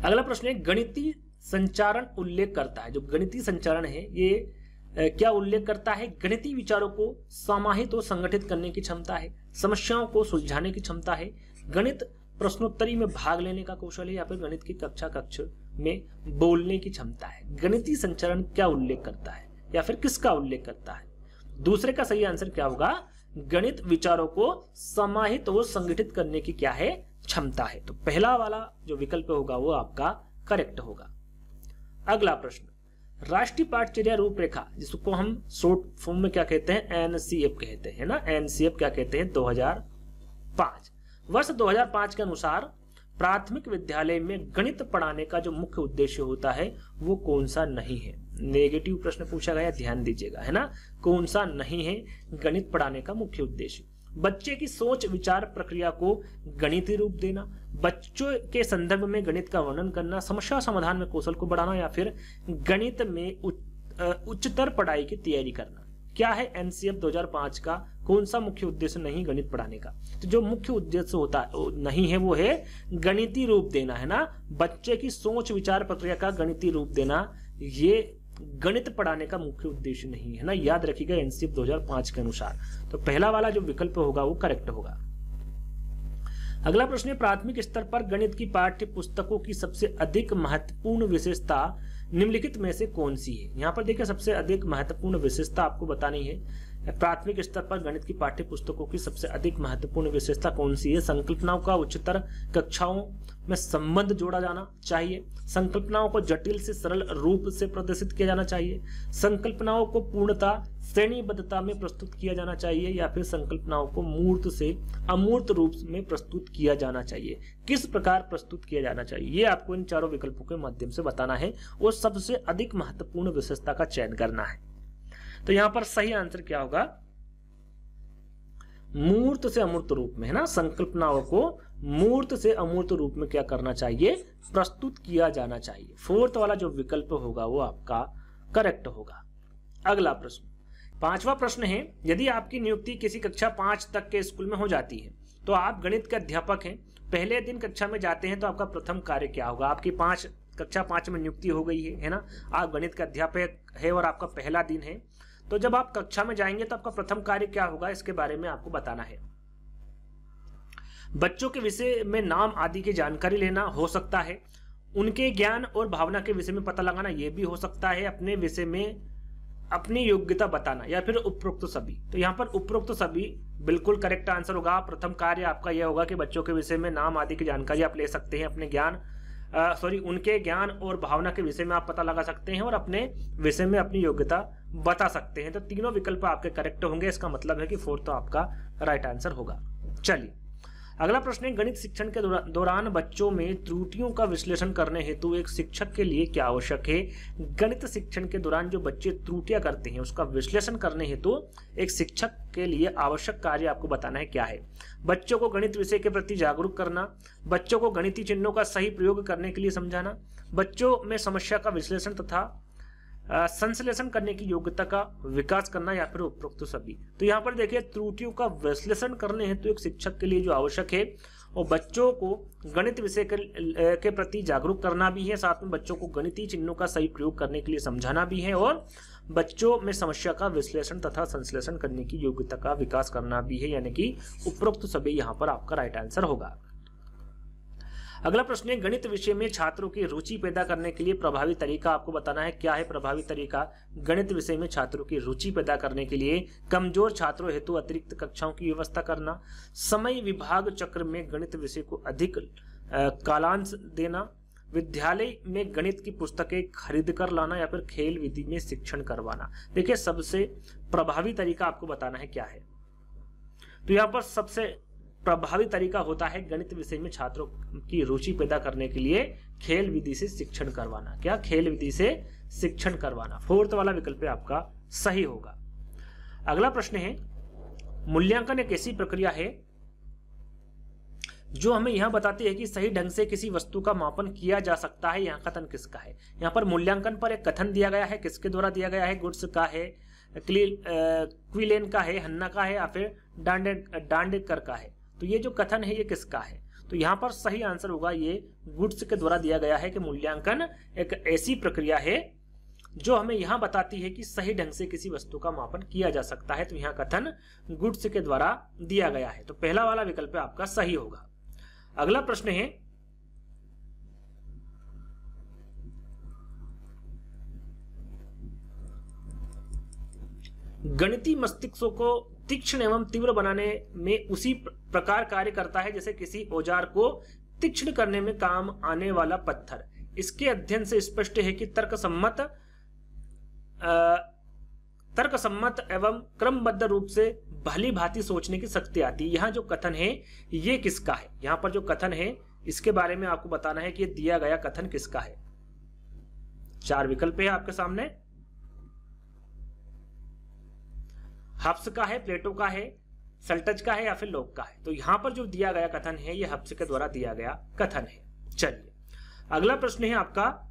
अगला प्रश्न है, गणितीय संचारण उल्लेख करता है। जो गणितीय संचारण है ये क्या उल्लेख करता है? गणितीय विचारों को समाहित और संगठित करने की क्षमता है, समस्याओं को सुलझाने की क्षमता है, गणित प्रश्नोत्तरी में भाग लेने का कौशल है, या फिर गणित की कक्ष में बोलने की क्षमता है। गणितीय संचारण क्या उल्लेख करता है या फिर किसका उल्लेख करता है? दूसरे का सही आंसर क्या होगा? गणित विचारों को समाहित और संगठित करने की क्या है, क्षमता है। तो पहला वाला जो विकल्प होगा वो आपका करेक्ट होगा। अगला प्रश्न, राष्ट्रीय पाठचर्या रूपरेखा, जिसको हम शॉर्ट फॉर्म में क्या कहते हैं, एनसीएफ कहते हैं ना, एनसीएफ क्या कहते हैं, 2005 वर्ष 2005 के अनुसार प्राथमिक विद्यालय में गणित पढ़ाने का जो मुख्य उद्देश्य होता है वो कौन सा नहीं है? नेगेटिव प्रश्न पूछा गया, ध्यान दीजिएगा, है ना। कौन सा नहीं है गणित पढ़ाने का मुख्य उद्देश्य? बच्चे की सोच विचार प्रक्रिया को गणितीय रूप देना, बच्चों के संदर्भ में गणित का वर्णन करना, समस्या समाधान में कौशल को बढ़ाना, या फिर गणित में उच्चतर पढ़ाई की तैयारी करना। क्या है एनसीएफ 2005 का कौन सा मुख्य उद्देश्य नहीं गणित पढ़ाने का? तो जो मुख्य उद्देश्य होता है नहीं है वो है गणितीय रूप देना, है ना। बच्चे की सोच विचार प्रक्रिया का गणितीय रूप देना ये गणित पढ़ाने का मुख्य उद्देश्य नहीं है ना, याद रखिएगा एनसीएफ 2005 के अनुसार। तो पहला वाला जो विकल्प होगा वो करेक्ट होगा। अगला प्रश्न है, प्राथमिक स्तर पर गणित की पाठ्य पुस्तकों की सबसे अधिक महत्वपूर्ण विशेषता निम्नलिखित में से कौन सी है? यहाँ पर देखिए सबसे अधिक महत्वपूर्ण विशेषता आपको बतानी है। प्राथमिक स्तर पर गणित की पाठ्य पुस्तकों की सबसे अधिक महत्वपूर्ण विशेषता कौन सी है? संकल्पनाओं का उच्चतर कक्षाओं में संबंध जोड़ा जाना चाहिए, संकल्पनाओं को जटिल से सरल रूप से प्रदर्शित किया जाना चाहिए, संकल्पनाओं को पूर्णता श्रेणीबद्धता में प्रस्तुत किया जाना चाहिए, या फिर संकल्पनाओं को मूर्त से अमूर्त रूप में प्रस्तुत किया जाना चाहिए। किस प्रकार प्रस्तुत किया जाना चाहिए ये आपको इन चारों विकल्पों के माध्यम से बताना है और सबसे अधिक महत्वपूर्ण विशेषता का चयन करना है। तो यहाँ पर सही आंसर क्या होगा? मूर्त से अमूर्त रूप में, है ना। संकल्पनाओं को मूर्त से अमूर्त रूप में क्या करना चाहिए? प्रस्तुत किया जाना चाहिए। फोर्थ वाला जो विकल्प होगा वो आपका करेक्ट होगा। अगला प्रश्न, पांचवा प्रश्न है, यदि आपकी नियुक्ति किसी कक्षा 5 तक के स्कूल में हो जाती है तो आप गणित के अध्यापक हैं, पहले दिन कक्षा में जाते हैं, तो आपका प्रथम कार्य क्या होगा? आपकी कक्षा 5 में नियुक्ति हो गई है ना, आप गणित के अध्यापक है और आपका पहला दिन है। तो जब आप कक्षा में जाएंगे तो आपका प्रथम कार्य क्या होगा, इसके बारे में आपको बताना है। बच्चों के विषय में नाम आदि की जानकारी लेना हो सकता है, उनके ज्ञान और भावना के विषय में पता लगाना ये भी हो सकता है, अपने विषय में अपनी योग्यता बताना, या फिर उपरोक्त सभी। तो यहाँ पर उपरोक्त सभी बिल्कुल करेक्ट आंसर होगा। प्रथम कार्य आपका यह होगा कि बच्चों के विषय में नाम आदि की जानकारी आप ले सकते हैं, अपने उनके ज्ञान और भावना के विषय में आप पता लगा सकते हैं और अपने विषय में अपनी योग्यता बता सकते हैं। तो तीनों विकल्प आपके करेक्ट होंगे, इसका मतलब है कि फोर्थ तो आपका राइट आंसर होगा। चलिए अगला प्रश्न है, गणित शिक्षण के दौरान बच्चों में त्रुटियों का विश्लेषण करने हेतु एक शिक्षक के लिए क्या आवश्यक है? गणित शिक्षण के दौरान जो बच्चे त्रुटियां करते हैं उसका विश्लेषण करने हेतु एक शिक्षक के लिए आवश्यक कार्य आपको बताना है क्या है? बच्चों को गणित विषय के प्रति जागरूक करना, बच्चों को गणितीय चिन्हों का सही प्रयोग करने के लिए समझाना, बच्चों में समस्या का विश्लेषण तथा संश्लेषण करने की योग्यता का विकास करना, या फिर उपरोक्त सभी। तो यहाँ पर देखिए त्रुटियों का विश्लेषण करने हेतु एक शिक्षक के लिए जो आवश्यक है और बच्चों को गणित विषय के प्रति जागरूक करना भी है, साथ में बच्चों को गणितीय चिन्हों का सही प्रयोग करने के लिए समझाना भी है, और बच्चों में समस्या का विश्लेषण तथा संश्लेषण करने की योग्यता का विकास करना भी है, यानी कि उपरोक्त सभी यहाँ पर आपका राइट आंसर होगा। अगला प्रश्न है, गणित विषय में छात्रों की रुचि पैदा करने के लिए प्रभावी तरीका आपको बताना है। क्या है प्रभावी तरीका? गणित विषय में छात्रों की रुचि पैदा करने के लिए कमजोर छात्रों हेतु अतिरिक्त कक्षाओं की व्यवस्था करना, समय विभाग चक्र में गणित विषय को अधिक कालांश देना, विद्यालय में गणित की पुस्तकें खरीद कर लाना, या फिर खेल विधि में शिक्षण करवाना। देखिए सबसे प्रभावी तरीका आपको बताना है क्या है। तो यहाँ पर सबसे प्रभावी तरीका होता है गणित विषय में छात्रों की रुचि पैदा करने के लिए खेल विधि से शिक्षण करवाना। क्या? खेल विधि से शिक्षण करवाना। फोर्थ वाला विकल्प आपका सही होगा। अगला प्रश्न है, मूल्यांकन एक ऐसी प्रक्रिया है जो हमें यह बताती है कि सही ढंग से किसी वस्तु का मापन किया जा सकता है। यहाँ कथन किसका है? यहाँ पर मूल्यांकन पर एक कथन दिया गया है, किसके द्वारा दिया गया है? गुड्स का है, क्विलेन का है, हन्ना का है या फिर डांडेकर का है? तो ये जो कथन है ये किसका है? तो यहाँ पर सही आंसर होगा ये गुड्स के द्वारा दिया गया है कि मूल्यांकन एक ऐसी प्रक्रिया है जो हमें यहाँ बताती है कि सही ढंग से किसी वस्तु का मापन किया जा सकता है। तो यहाँ कथन गुड्स के द्वारा दिया गया है। तो पहला वाला विकल्प आपका सही होगा। अगला प्रश्न है, गणितीय मस्तिष्क को तीक्ष्ण एवं तीव्र बनाने में उसी प्रकार कार्य करता है जैसे किसी औजार को तीक्ष्ण करने में काम आने वाला पत्थर। इसके अध्ययन से स्पष्ट है कि तर्कसम्मत एवं क्रमबद्ध रूप से भली भांति सोचने की शक्ति आती है। यहाँ जो कथन है ये किसका है? यहाँ पर जो कथन है इसके बारे में आपको बताना है कि ये दिया गया कथन किसका है। 4 विकल्प है आपके सामने। हब्स का है, प्लेटो का है, सल्टज का है या फिर लोक का है? तो यहां पर जो दिया गया कथन है ये हब्स के द्वारा दिया गया कथन है। चलिए अगला प्रश्न है आपका,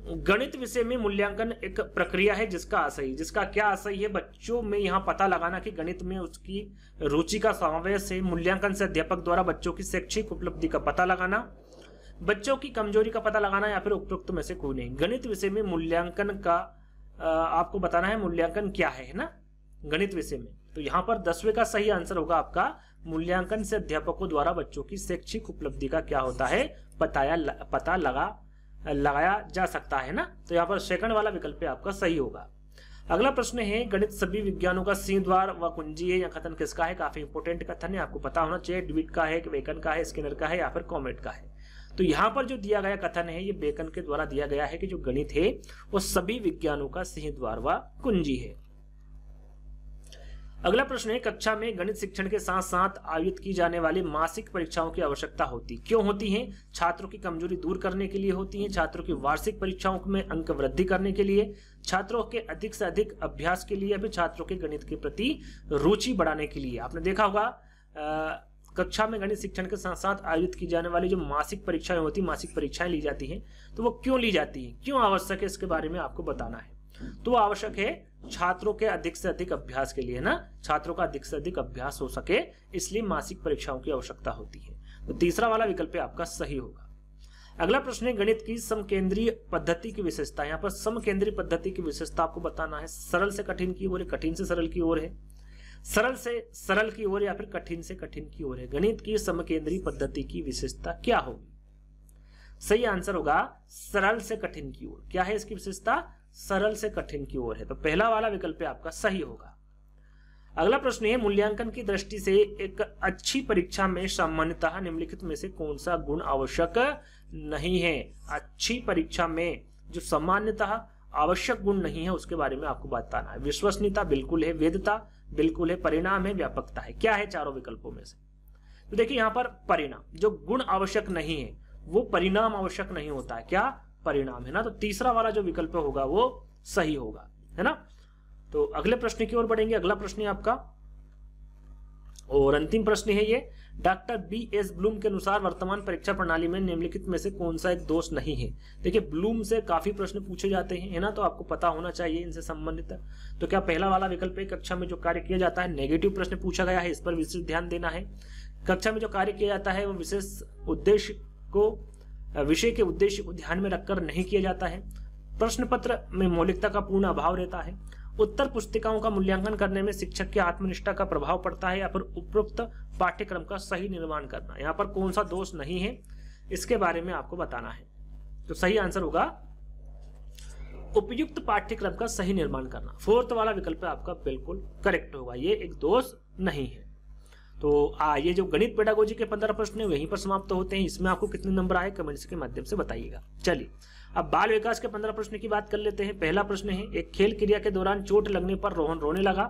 गणित विषय में मूल्यांकन एक प्रक्रिया है जिसका क्या आशय है? बच्चों में यहां पता लगाना कि गणित में उसकी रुचि का समावेश है। मूल्यांकन से अध्यापक द्वारा बच्चों की शैक्षिक उपलब्धि का पता लगाना, बच्चों की कमजोरी का पता लगाना या फिर उपरोक्त में से कोई नहीं। गणित विषय में मूल्यांकन का आपको बताना है मूल्यांकन क्या है ना, गणित विषय में। तो यहाँ पर 10वें का सही आंसर होगा आपका, मूल्यांकन से अध्यापकों द्वारा बच्चों की शैक्षिक उपलब्धि का क्या होता है? पता लगाया जा सकता है ना। तो यहाँ पर सेकंड वाला विकल्प आपका सही होगा। अगला प्रश्न है, गणित सभी विज्ञानों का सिंह द्वार व कुंजी है। यह कथन किसका है? काफी इंपोर्टेंट कथन है, आपको पता होना चाहिए। ड्यूइट का है, बेकन का है, स्किनर का है या फिर कॉमेट का है? तो यहाँ पर जो दिया गया कथन है ये बेकन के द्वारा दिया गया है कि जो गणित है वो सभी विज्ञानों का सिंह द्वार व कुंजी है। अगला प्रश्न है, कक्षा में गणित शिक्षण के साथ साथ आयोजित की जाने वाली मासिक परीक्षाओं की आवश्यकता होती क्यों होती है? छात्रों की कमजोरी दूर करने के लिए होती है, छात्रों की वार्षिक परीक्षाओं में अंक वृद्धि करने के लिए, छात्रों के अधिक से अधिक अभ्यास के लिए या फिर छात्रों के गणित के प्रति रुचि बढ़ाने के लिए? आपने देखा होगा कक्षा में गणित शिक्षण के साथ साथ आयोजित की जाने वाली जो मासिक परीक्षाएं होती, मासिक परीक्षाएं ली जाती हैं, तो वो क्यों ली जाती हैं, क्यों आवश्यक है, इसके बारे में आपको बताना है। तो वो आवश्यक है छात्रों के अधिक से अधिक अभ्यास के लिए ना, छात्रों का अधिक से अधिक अभ्यास हो सके इसलिए मासिक परीक्षाओं की आवश्यकता होती है। तो तीसरा वाला विकल्प आपका सही होगा। अगला प्रश्न है, गणित की समकेंद्रीय पद्धति की विशेषता। यहाँ पर समकेंद्रीय पद्धति की विशेषता आपको बताना है। सरल से कठिन की ओर है, कठिन से सरल की ओर है, सरल से सरल की ओर या फिर कठिन से कठिन की ओर है। गणित की समकेंद्रीय पद्धति की विशेषता क्या होगी? सही आंसर होगा सरल से कठिन की ओर। क्या है इसकी विशेषता? सरल से कठिन की ओर है। तो पहला वाला विकल्प आपका सही होगा। अगला प्रश्न है, मूल्यांकन की दृष्टि से एक अच्छी परीक्षा में सामान्यतः निम्नलिखित में से कौन सा गुण आवश्यक नहीं है? अच्छी परीक्षा में जो सामान्यतः आवश्यक गुण नहीं है उसके बारे में आपको बताना है। विश्वसनीयता बिल्कुल है, वेधता बिल्कुल है, परिणाम है, व्यापकता है। क्या है चारों विकल्पों में से? तो देखिए यहाँ पर परिणाम, जो गुण आवश्यक नहीं है वो परिणाम आवश्यक नहीं होता है। क्या? परिणाम है ना। तो तीसरा वाला जो विकल्प होगा वो सही होगा, है ना। तो अगले प्रश्न की ओर बढ़ेंगे। अगला प्रश्न है आपका और अंतिम प्रश्न है ये, डॉक्टर B.S. ब्लूम के अनुसार वर्तमान परीक्षा प्रणाली में निम्नलिखित में से कौन सा एक दोष नहीं है? देखिए ब्लूम से काफी प्रश्न पूछे जाते हैं, है ना, तो आपको पता होना चाहिए इनसे संबंधित। तो क्या पहला वाला विकल्प है, कक्षा में जो कार्य किया जाता है, नेगेटिव प्रश्न पूछा गया है, इस पर विशेष ध्यान देना है। कक्षा में जो कार्य किया जाता है वो विषय के उद्देश्य को ध्यान में रखकर नहीं किया जाता है। प्रश्न पत्र में मौलिकता का पूर्ण अभाव रहता है। उत्तर पुस्तिकाओं का मूल्यांकन करने में शिक्षक की आत्मनिष्ठा का प्रभाव पड़ता है या फिर उपरोक्त पाठ्यक्रम का सही निर्माण करना। यहाँ पर कौन सा दोष नहीं है इसके बारे में आपको बताना है। तो सही आंसर होगा उपयुक्त पाठ्यक्रम का सही निर्माण करना। फोर्थ वाला विकल्प आपका बिल्कुल करेक्ट होगा, ये एक दोष नहीं है। तो ये जो गणित पेडागोजी के 15 प्रश्न है वहीं पर समाप्त होते हैं। इसमें आपको कितने नंबर आए कमेंट्स के माध्यम से बताइएगा। चलिए अब बाल विकास के 15 प्रश्न की बात कर लेते हैं। पहला प्रश्न है, एक खेल क्रिया के दौरान चोट लगने पर रोहन रोने लगा।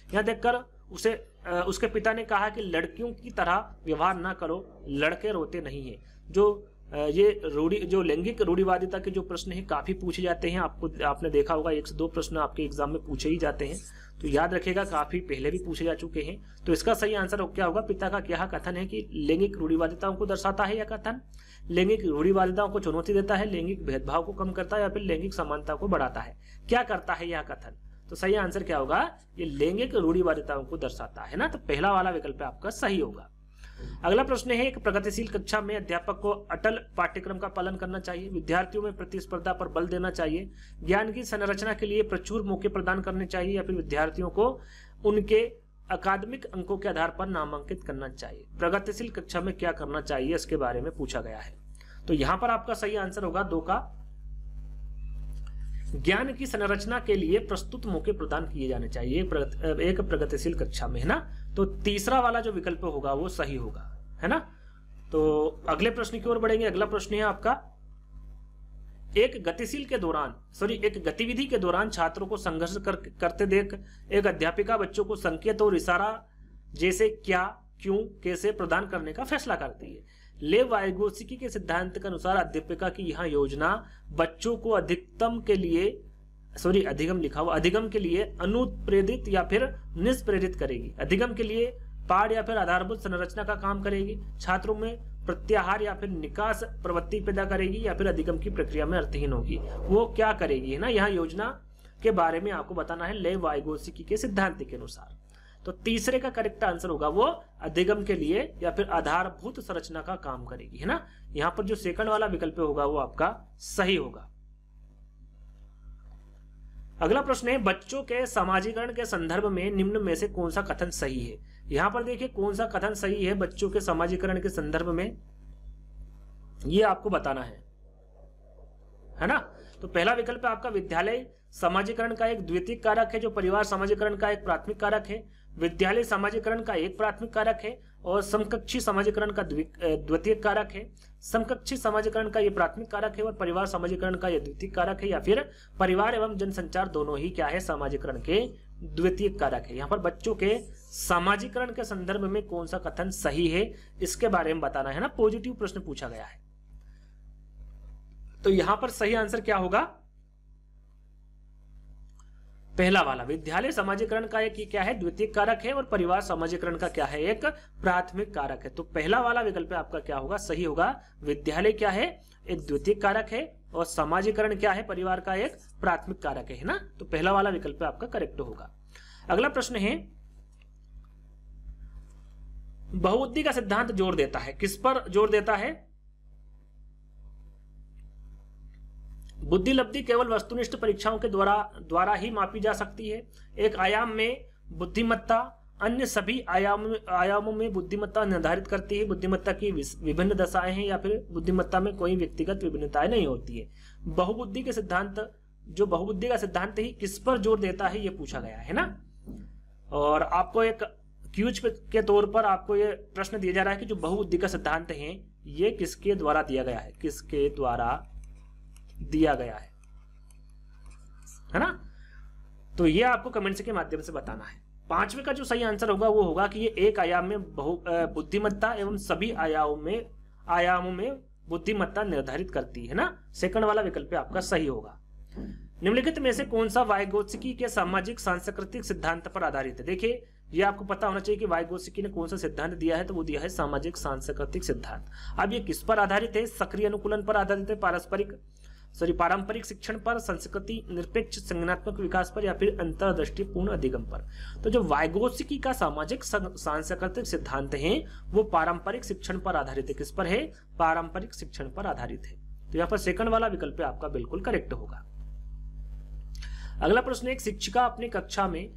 यहाँ देखकर उसके पिता ने कहा कि लड़कियों की तरह व्यवहार ना करो, लड़के रोते नहीं है। जो ये जो लैंगिक रूढ़िवादिता के जो प्रश्न हैं काफी पूछे जाते हैं। आपने देखा होगा 1 से 2 प्रश्न आपके एग्जाम में पूछे ही जाते हैं, तो याद रखिएगा काफी पहले भी पूछे जा चुके हैं। तो इसका सही आंसर क्या होगा? पिता का क्या कथन है कि लैंगिक रूढ़िवादिताओं को दर्शाता है, यह कथन लैंगिक रूढ़िवादिताओं को चुनौती देता है, लैंगिक भेदभाव को कम करता है, या फिर लैंगिक समानता को बढ़ाता है? क्या करता है यह कथन? तो सही आंसर क्या होगा? ये लैंगिक रूढ़िवादिताओं को दर्शाता है ना, तो पहला वाला विकल्प आपका सही होगा। अगला प्रश्न है, एक प्रगतिशील कक्षा में अध्यापक को अटल पाठ्यक्रम का पालन करना चाहिए, विद्यार्थियों में प्रतिस्पर्धा पर बल देना चाहिए, ज्ञान की संरचना के लिए प्रचुर मौके प्रदान करने चाहिए, या फिर विद्यार्थियों को उनके अकादमिक अंकों के आधार पर नामांकित करना चाहिए? प्रगतिशील कक्षा में क्या करना चाहिए इसके बारे में पूछा गया है। तो यहां पर आपका सही आंसर होगा 2 का, ज्ञान की संरचना के लिए प्रस्तुत मौके प्रदान किए जाने चाहिए एक प्रगतिशील कक्षा में, है ना। तो तीसरा वाला जो विकल्प होगा वो सही होगा, है ना। तो अगले प्रश्न की ओर बढ़ेंगे। अगला प्रश्न है आपका, एक गतिविधि के दौरान छात्रों को संघर्ष करते देख एक अध्यापिका बच्चों को संकेत और इशारा जैसे क्या, क्यों, कैसे प्रदान करने का फैसला करती है। लेव वाइगोत्स्की के सिद्धांत के अनुसार अध्यापिका की यह योजना बच्चों को अधिगम के लिए अनुप्रेरित या फिर निष्प्रेरित करेगी। अधिगम के लिए पाठ या फिर आधारभूत संरचना का काम करेगी, छात्रों में प्रत्याहार या फिर निकास प्रवृत्ति पैदा करेगी, या फिर अधिगम की प्रक्रिया में अर्थहीन होगी। वो क्या करेगी, है ना। यह योजना के बारे में आपको बताना है लेव वाइगोत्स्की के सिद्धांत के अनुसार। तो तीसरे का करेक्ट आंसर होगा वो अधिगम के लिए या फिर आधारभूत संरचना का काम करेगी, है ना। यहां पर जो सेकंड वाला विकल्प होगा वो आपका सही होगा। अगला प्रश्न है, बच्चों के समाजीकरण के संदर्भ में निम्न में से कौन सा कथन सही है? यहां पर देखिए कौन सा कथन सही है बच्चों के समाजीकरण के संदर्भ में, ये आपको बताना है ना। तो पहला विकल्प है आपका, विद्यालय समाजीकरण का एक द्वितीयक कारक है, जो परिवार समाजीकरण का एक प्राथमिक कारक है। विद्यालय समाजीकरण का एक प्राथमिक कारक है और समकक्षी समाजीकरण का द्वितीयक कारक है। समकक्षी समाजीकरण का ये प्राथमिक कारक है और परिवार समाजीकरण का ये द्वितीयक कारक है, या फिर परिवार एवं जनसंचार दोनों ही क्या है, समाजीकरण के द्वितीयक कारक है। यहाँ पर बच्चों के समाजीकरण के संदर्भ में कौन सा कथन सही है इसके बारे में बताना है ना। पॉजिटिव प्रश्न पूछा गया है, तो यहां पर सही आंसर क्या होगा? पहला वाला, विद्यालय समाजीकरण का एक क्या है, द्वितीयक कारक है और परिवार समाजीकरण का क्या है, एक प्राथमिक कारक है। तो पहला वाला विकल्प आपका क्या होगा, सही होगा। विद्यालय क्या है, एक द्वितीयक कारक है और समाजीकरण क्या है, परिवार का एक प्राथमिक कारक है ना। तो पहला वाला विकल्प आपका करेक्ट होगा। अगला प्रश्न है, बहुबुद्धि का सिद्धांत जोर देता है, किस पर जोर देता है? बुद्धि लब्धि केवल वस्तुनिष्ठ परीक्षाओं के द्वारा ही मापी जा सकती है। एक आयाम में बुद्धिमत्ता अन्य सभी आयामों में बुद्धिमत्ता निर्धारित करती है। बुद्धिमत्ता की विभिन्न दशाएं हैं, या फिर बुद्धिमत्ता में कोई व्यक्तिगत विभिन्नताएं नहीं होती है। बहुबुद्धि का सिद्धांत ही किस पर जोर देता है, ये पूछा गया है ना। और आपको एक क्यूज के तौर पर आपको ये प्रश्न दिया जा रहा है कि जो बहुबुद्धि का सिद्धांत है ये किसके द्वारा दिया गया है, किसके द्वारा दिया गया है ना। तो ये आपको कमेंट्स के माध्यम से बताना है। पांचवे का जो सही आंसर होगा वो होगा कि ये एक आयाम में बुद्धिमत्ता एवं सभी आयामों में बुद्धिमत्ता निर्धारित करती है ना। सेकंड वाला विकल्प आपका सही होगा। निम्नलिखित में से कौन सा वाइगोत्स्की के सामाजिक सांस्कृतिक सिद्धांत पर आधारित है? देखिए ये आपको पता होना चाहिए कि वाइगोत्स्की ने कौन सा सिद्धांत दिया है, तो वो दिया है सामाजिक सांस्कृतिक सिद्धांत। अब ये किस पर आधारित है? सक्रिय अनुकूलन पर आधारित है, पारंपरिक शिक्षण पर, संस्कृति निरपेक्ष संज्ञानात्मक विकास पर, या फिर अंतर्दृष्टिपूर्ण अधिगम पर। तो जो वाइगोत्स्की का सामाजिक सांस्कृतिक सिद्धांत है वो पारंपरिक शिक्षण पर आधारित है। किस पर है? पारंपरिक शिक्षण पर आधारित है। तो यहाँ पर सेकंड वाला विकल्प आपका बिल्कुल करेक्ट होगा। अगला प्रश्न, एक शिक्षिका अपनी कक्षा में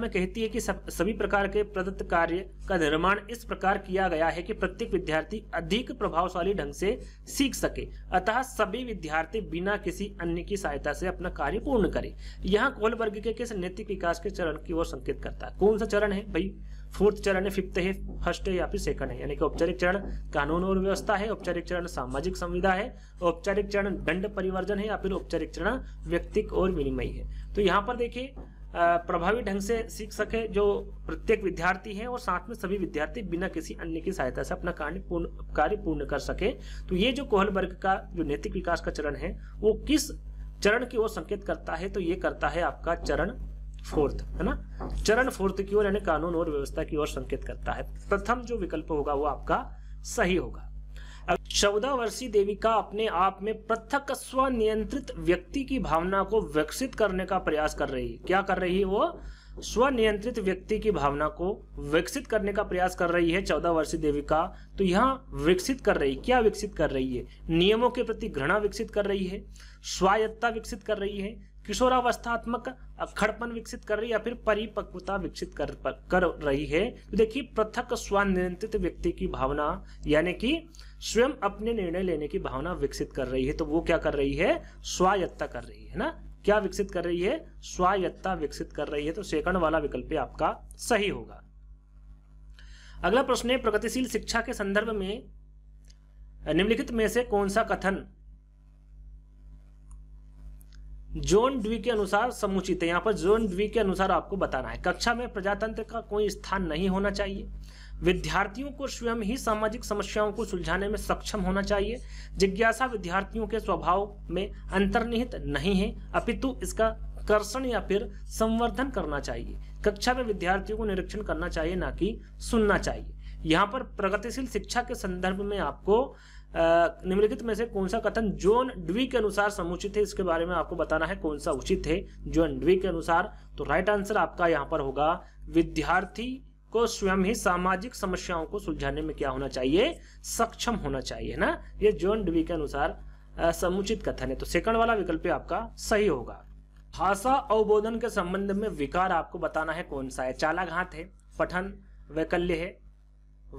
कहती है कि सभी प्रकार के प्रदत्त कार्य का निर्माण इस प्रकार किया गया है कि प्रत्येक विद्यार्थी अधिक प्रभावशाली ढंग से सीख सके, अतः सभी विद्यार्थी बिना किसी अन्य की सहायता से अपना कार्य पूर्ण करें। यहाँ कोहलबर्ग के किस नैतिक विकास के चरण की ओर संकेत करता है? कौन सा चरण है भाई? फोर्थ चरण है, फिफ्थ है, फर्स्ट है, या फिर सेकंड है? यानी कि औपचारिक चरण कानून और व्यवस्था है, औपचारिक चरण सामाजिक संविदा है, औपचारिक चरण दंड परिवर्जन है, या फिर औपचारिक चरण व्यक्तिक और विनिमय है। तो यहाँ पर देखिए प्रभावी ढंग से सीख सके जो प्रत्येक विद्यार्थी है, और साथ में सभी विद्यार्थी बिना किसी अन्य की सहायता से अपना कार्य पूर्ण कर सके। तो ये जो कोहलबर्ग का जो नैतिक विकास का चरण है वो किस चरण की ओर संकेत करता है? तो ये करता है आपका चरण 4th, है ना, चरण 4th की ओर, यानी कानून और व्यवस्था की ओर संकेत करता है। प्रथम जो विकल्प होगा वो आपका सही होगा। 14 वर्षीय देविका अपने आप में पृथक स्वनियंत्रित व्यक्ति की भावना को विकसित करने का प्रयास कर रही है। क्या कर रही है? वो स्वनियंत्रित व्यक्ति की भावना को विकसित करने का प्रयास कर रही है 14 वर्षीय देविका। तो यहाँ विकसित कर रही, क्या विकसित कर रही है? नियमों के प्रति घृणा विकसित कर रही है, स्वायत्तता विकसित कर रही है, किशोरावस्थात्मक अक्खड़पन विकसित कर रही है, या फिर परिपक्वता विकसित कर रही है। तो देखिए, पृथक स्वनियंत्रित व्यक्ति की भावना यानी कि स्वयं अपने निर्णय लेने की भावना विकसित कर रही है। तो वो क्या कर रही है? स्वायत्तता कर रही है ना। क्या विकसित कर रही है? स्वायत्तता विकसित कर रही है। तो सेकंड वाला विकल्प आपका सही होगा। अगला प्रश्न है, प्रगतिशील शिक्षा के संदर्भ में निम्नलिखित में से कौन सा कथन जॉन ड्वी के अनुसार समुचित है? यहाँ पर जॉन ड्वी के अनुसार आपको बताना है। कक्षा में प्रजातंत्र का कोई स्थान नहीं होना चाहिए, विद्यार्थियों को स्वयं ही सामाजिक समस्याओं को सुलझाने में सक्षम होना चाहिए, जिज्ञासा विद्यार्थियों के स्वभाव में अंतर्निहित नहीं है अपितु इसका कर्षण या फिर संवर्धन करना चाहिए, कक्षा में विद्यार्थियों को निरीक्षण करना चाहिए ना कि सुनना चाहिए। यहाँ पर प्रगतिशील शिक्षा के संदर्भ में आपको निम्नलिखित में से कौन सा कथन जॉन ड्वी के अनुसार समुचित है, इसके बारे में आपको बताना है कौन सा उचित है जॉन ड्वी के अनुसार। तो राइट आंसर आपका यहाँ पर होगा, विद्यार्थी को स्वयं ही सामाजिक समस्याओं को सुलझाने में क्या होना चाहिए? सक्षम होना चाहिए ना। ये जॉन ड्वी के अनुसार समुचित कथन है। तो सेकंड वाला विकल्प आपका सही होगा। भाषा अवबोधन के संबंध में विकार आपको बताना है कौन सा है? चालाघात है, पठन वैकल्य है,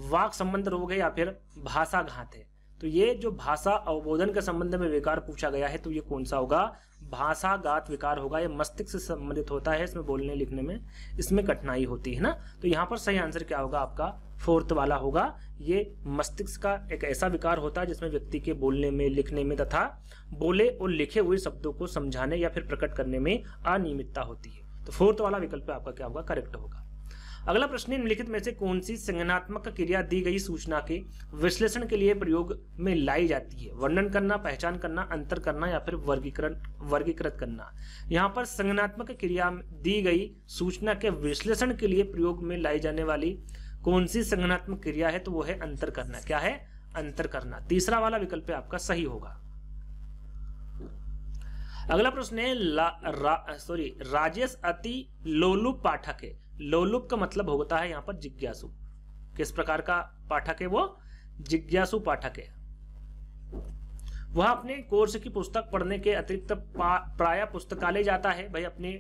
वाक संबंध रोग है, या फिर भाषाघात है? तो ये जो भाषा अवबोधन के संबंध में विकार पूछा गया है तो ये कौन सा होगा? भाषाघात विकार होगा। ये मस्तिष्क से संबंधित होता है, इसमें बोलने लिखने में इसमें कठिनाई होती है ना। तो यहाँ पर सही आंसर क्या होगा? आपका 4th वाला होगा। ये मस्तिष्क का एक ऐसा विकार होता है जिसमें व्यक्ति के बोलने में, लिखने में तथा बोले और लिखे हुए शब्दों को समझाने या फिर प्रकट करने में अनियमितता होती है। तो 4th वाला विकल्प आपका क्या होगा? करेक्ट होगा। अगला प्रश्न, निम्नलिखित में से कौन सी संज्ञानात्मक क्रिया दी गई सूचना के विश्लेषण के लिए प्रयोग में लाई जाती है? वर्णन करना, पहचान करना, अंतर करना, या फिर वर्गीकृत करना? यहाँ पर संज्ञानात्मक क्रिया दी गई सूचना के विश्लेषण के लिए प्रयोग में लाई जाने वाली कौन सी संज्ञानात्मक क्रिया है? तो वो है अंतर करना। क्या है? अंतर करना। तीसरा वाला विकल्प आपका सही होगा। अगला प्रश्न है, राजेश अति लोलुप पाठक है। लोलुप का मतलब होता है यहाँ पर जिज्ञासु। किस प्रकार का पाठक है वो? जिज्ञासु पाठक है। वह अपने कोर्स की पुस्तक पढ़ने के अतिरिक्त प्रायः पुस्तकालय जाता है। भाई अपने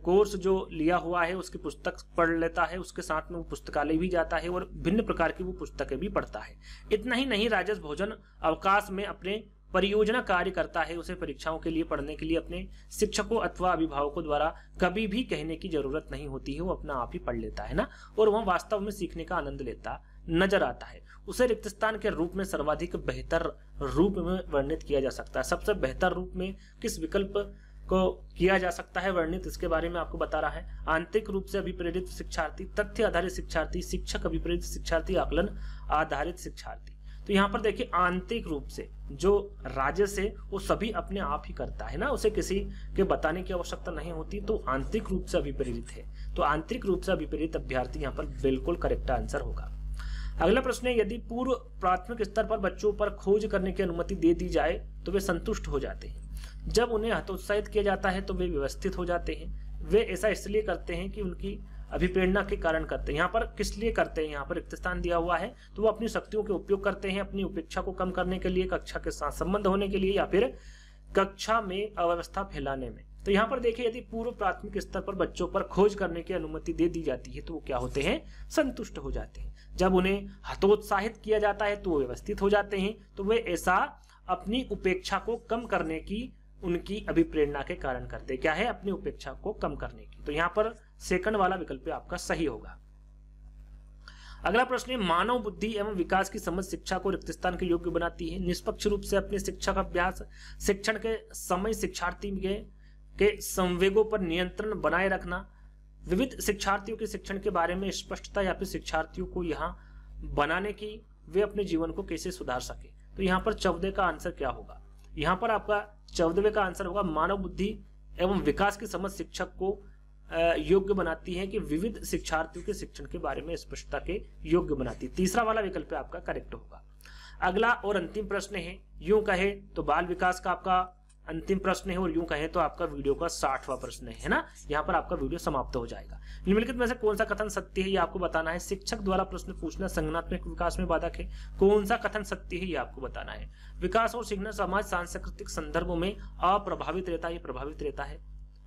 कोर्स जो लिया हुआ है उसकी पुस्तक पढ़ लेता है, उसके साथ में वो पुस्तकालय भी जाता है और भिन्न प्रकार की वो पुस्तकें भी पढ़ता है। इतना ही नहीं, राजेश भोजन अवकाश में अपने परियोजना कार्य करता है। उसे परीक्षाओं के लिए पढ़ने के लिए अपने शिक्षकों अथवा अभिभावकों द्वारा कभी भी कहने की जरूरत नहीं होती है, वो अपना आप ही पढ़ लेता है ना, और वह वास्तव में सीखने का आनंद लेता नजर आता है। उसे रिक्त स्थान के रूप में सर्वाधिक बेहतर रूप में वर्णित किया जा सकता है। सबसे बेहतर रूप में किस विकल्प को किया जा सकता है वर्णित, इसके बारे में आपको बता रहा है। आंतरिक रूप से अभिप्रेरित शिक्षार्थी, तथ्य आधारित शिक्षार्थी, शिक्षक अभिप्रेरित शिक्षार्थी, आकलन आधारित शिक्षार्थी। तो यहाँ पर देखिए, आंतरिक रूप से जो राजेश है वो सभी अपने आप ही करता है ना, उसे किसी के बताने की आवश्यकता नहीं होती। तो आंतरिक रूप से अभिप्रेरित है। तो आंतरिक रूप से अभिप्रेरित अभ्यर्थी यहाँ पर बिल्कुल करेक्ट आंसर होगा। अगला प्रश्न है, यदि पूर्व प्राथमिक स्तर पर बच्चों पर खोज करने की अनुमति दे दी जाए तो वे संतुष्ट हो जाते हैं। जब उन्हें हतोत्साहित किया जाता है तो वे व्यवस्थित हो जाते हैं। वे ऐसा इसलिए करते हैं कि उनकी अभिप्रेरणा के कारण करते हैं। यहाँ पर किस लिए करते हैं? यहाँ पर रिक्त स्थान दिया हुआ है तो वो अपनी शक्तियों के उपयोग करते हैं, अपनी उपेक्षा को कम करने के लिए, कक्षा के साथ संबंध होने के लिए, या फिर कक्षा में अव्यवस्था फैलाने में। तो यहाँ पर देखिए, यदि पूर्व प्राथमिक स्तर पर बच्चों पर खोज करने की अनुमति दे दी जाती है तो वो क्या होते हैं? संतुष्ट हो जाते हैं। जब उन्हें हतोत्साहित किया जाता है तो वो व्यवस्थित हो जाते हैं। तो वे ऐसा अपनी उपेक्षा को कम करने की, उनकी अभिप्रेरणा के कारण करते हैं। क्या है? अपनी उपेक्षा को कम करने की। तो यहाँ पर सेकंड वाला विकल्प आपका सही होगा। अगला प्रश्न है, मानव बुद्धि एवं विकास की समझ शिक्षा को रिक्त स्थान के योग्य बनाती है। निष्पक्ष रूप से अपने शिक्षा का अभ्यास शिक्षण के समय शिक्षार्थी के संवेगों पर नियंत्रण बनाए रखना, विविध शिक्षार्थियों के शिक्षण के बारे में स्पष्टता या फिर शिक्षार्थियों को यहाँ बनाने की वे अपने जीवन को कैसे सुधार सके। तो यहाँ पर 14 का आंसर क्या होगा? यहाँ पर आपका 14वें का आंसर होगा मानव बुद्धि एवं विकास की समझ शिक्षक को योग्य बनाती है कि विविध शिक्षार्थियों के शिक्षण के बारे में स्पष्टता के योग्य बनाती है। तीसरा वाला विकल्प आपका करेक्ट होगा। अगला और अंतिम प्रश्न है, यूं कहे तो बाल विकास का आपका अंतिम प्रश्न है और यूं कहे तो आपका वीडियो का 60वां प्रश्न है ना। यहाँ पर आपका वीडियो समाप्त हो जाएगा। निम्नलिखित में से कौन सा कथन सत्य है ये आपको बताना है। शिक्षक द्वारा प्रश्न पूछना संज्ञानात्मक विकास में बाधक है। कौन सा कथन सत्य है ये आपको बताना है। विकास और सीखना समाज सांस्कृतिक संदर्भों में अप्रभावित रहता है, ये प्रभावित रहता है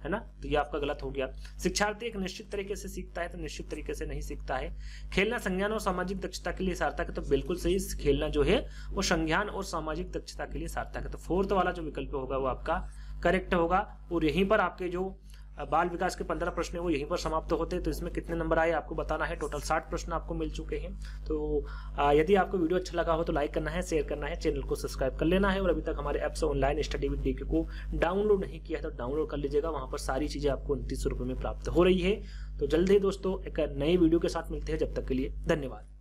ना, तो ये आपका गलत हो गया। शिक्षार्थी एक निश्चित तरीके से सीखता है तो निश्चित तरीके से नहीं सीखता है। खेलना संज्ञान और सामाजिक दक्षता के लिए सार्थक है, तो बिल्कुल सही, खेलना जो है वो संज्ञान और सामाजिक दक्षता के लिए सार्थक है। तो 4th वाला जो विकल्प होगा वो आपका करेक्ट होगा। और यहीं पर आपके जो बाल विकास के 15 प्रश्न है वो यहीं पर समाप्त होते हैं। तो इसमें कितने नंबर आए आपको बताना है। टोटल 60 प्रश्न आपको मिल चुके हैं। तो यदि आपको वीडियो अच्छा लगा हो तो लाइक करना है, शेयर करना है, चैनल को सब्सक्राइब कर लेना है। और अभी तक हमारे ऐप से ऑनलाइन स्टडी विद डीके को डाउनलोड नहीं किया है तो डाउनलोड कर लीजिएगा। वहां पर सारी चीजें आपको 29 रुपये में प्राप्त हो रही है। तो जल्द ही दोस्तों एक नए वीडियो के साथ मिलते हैं। जब तक के लिए धन्यवाद।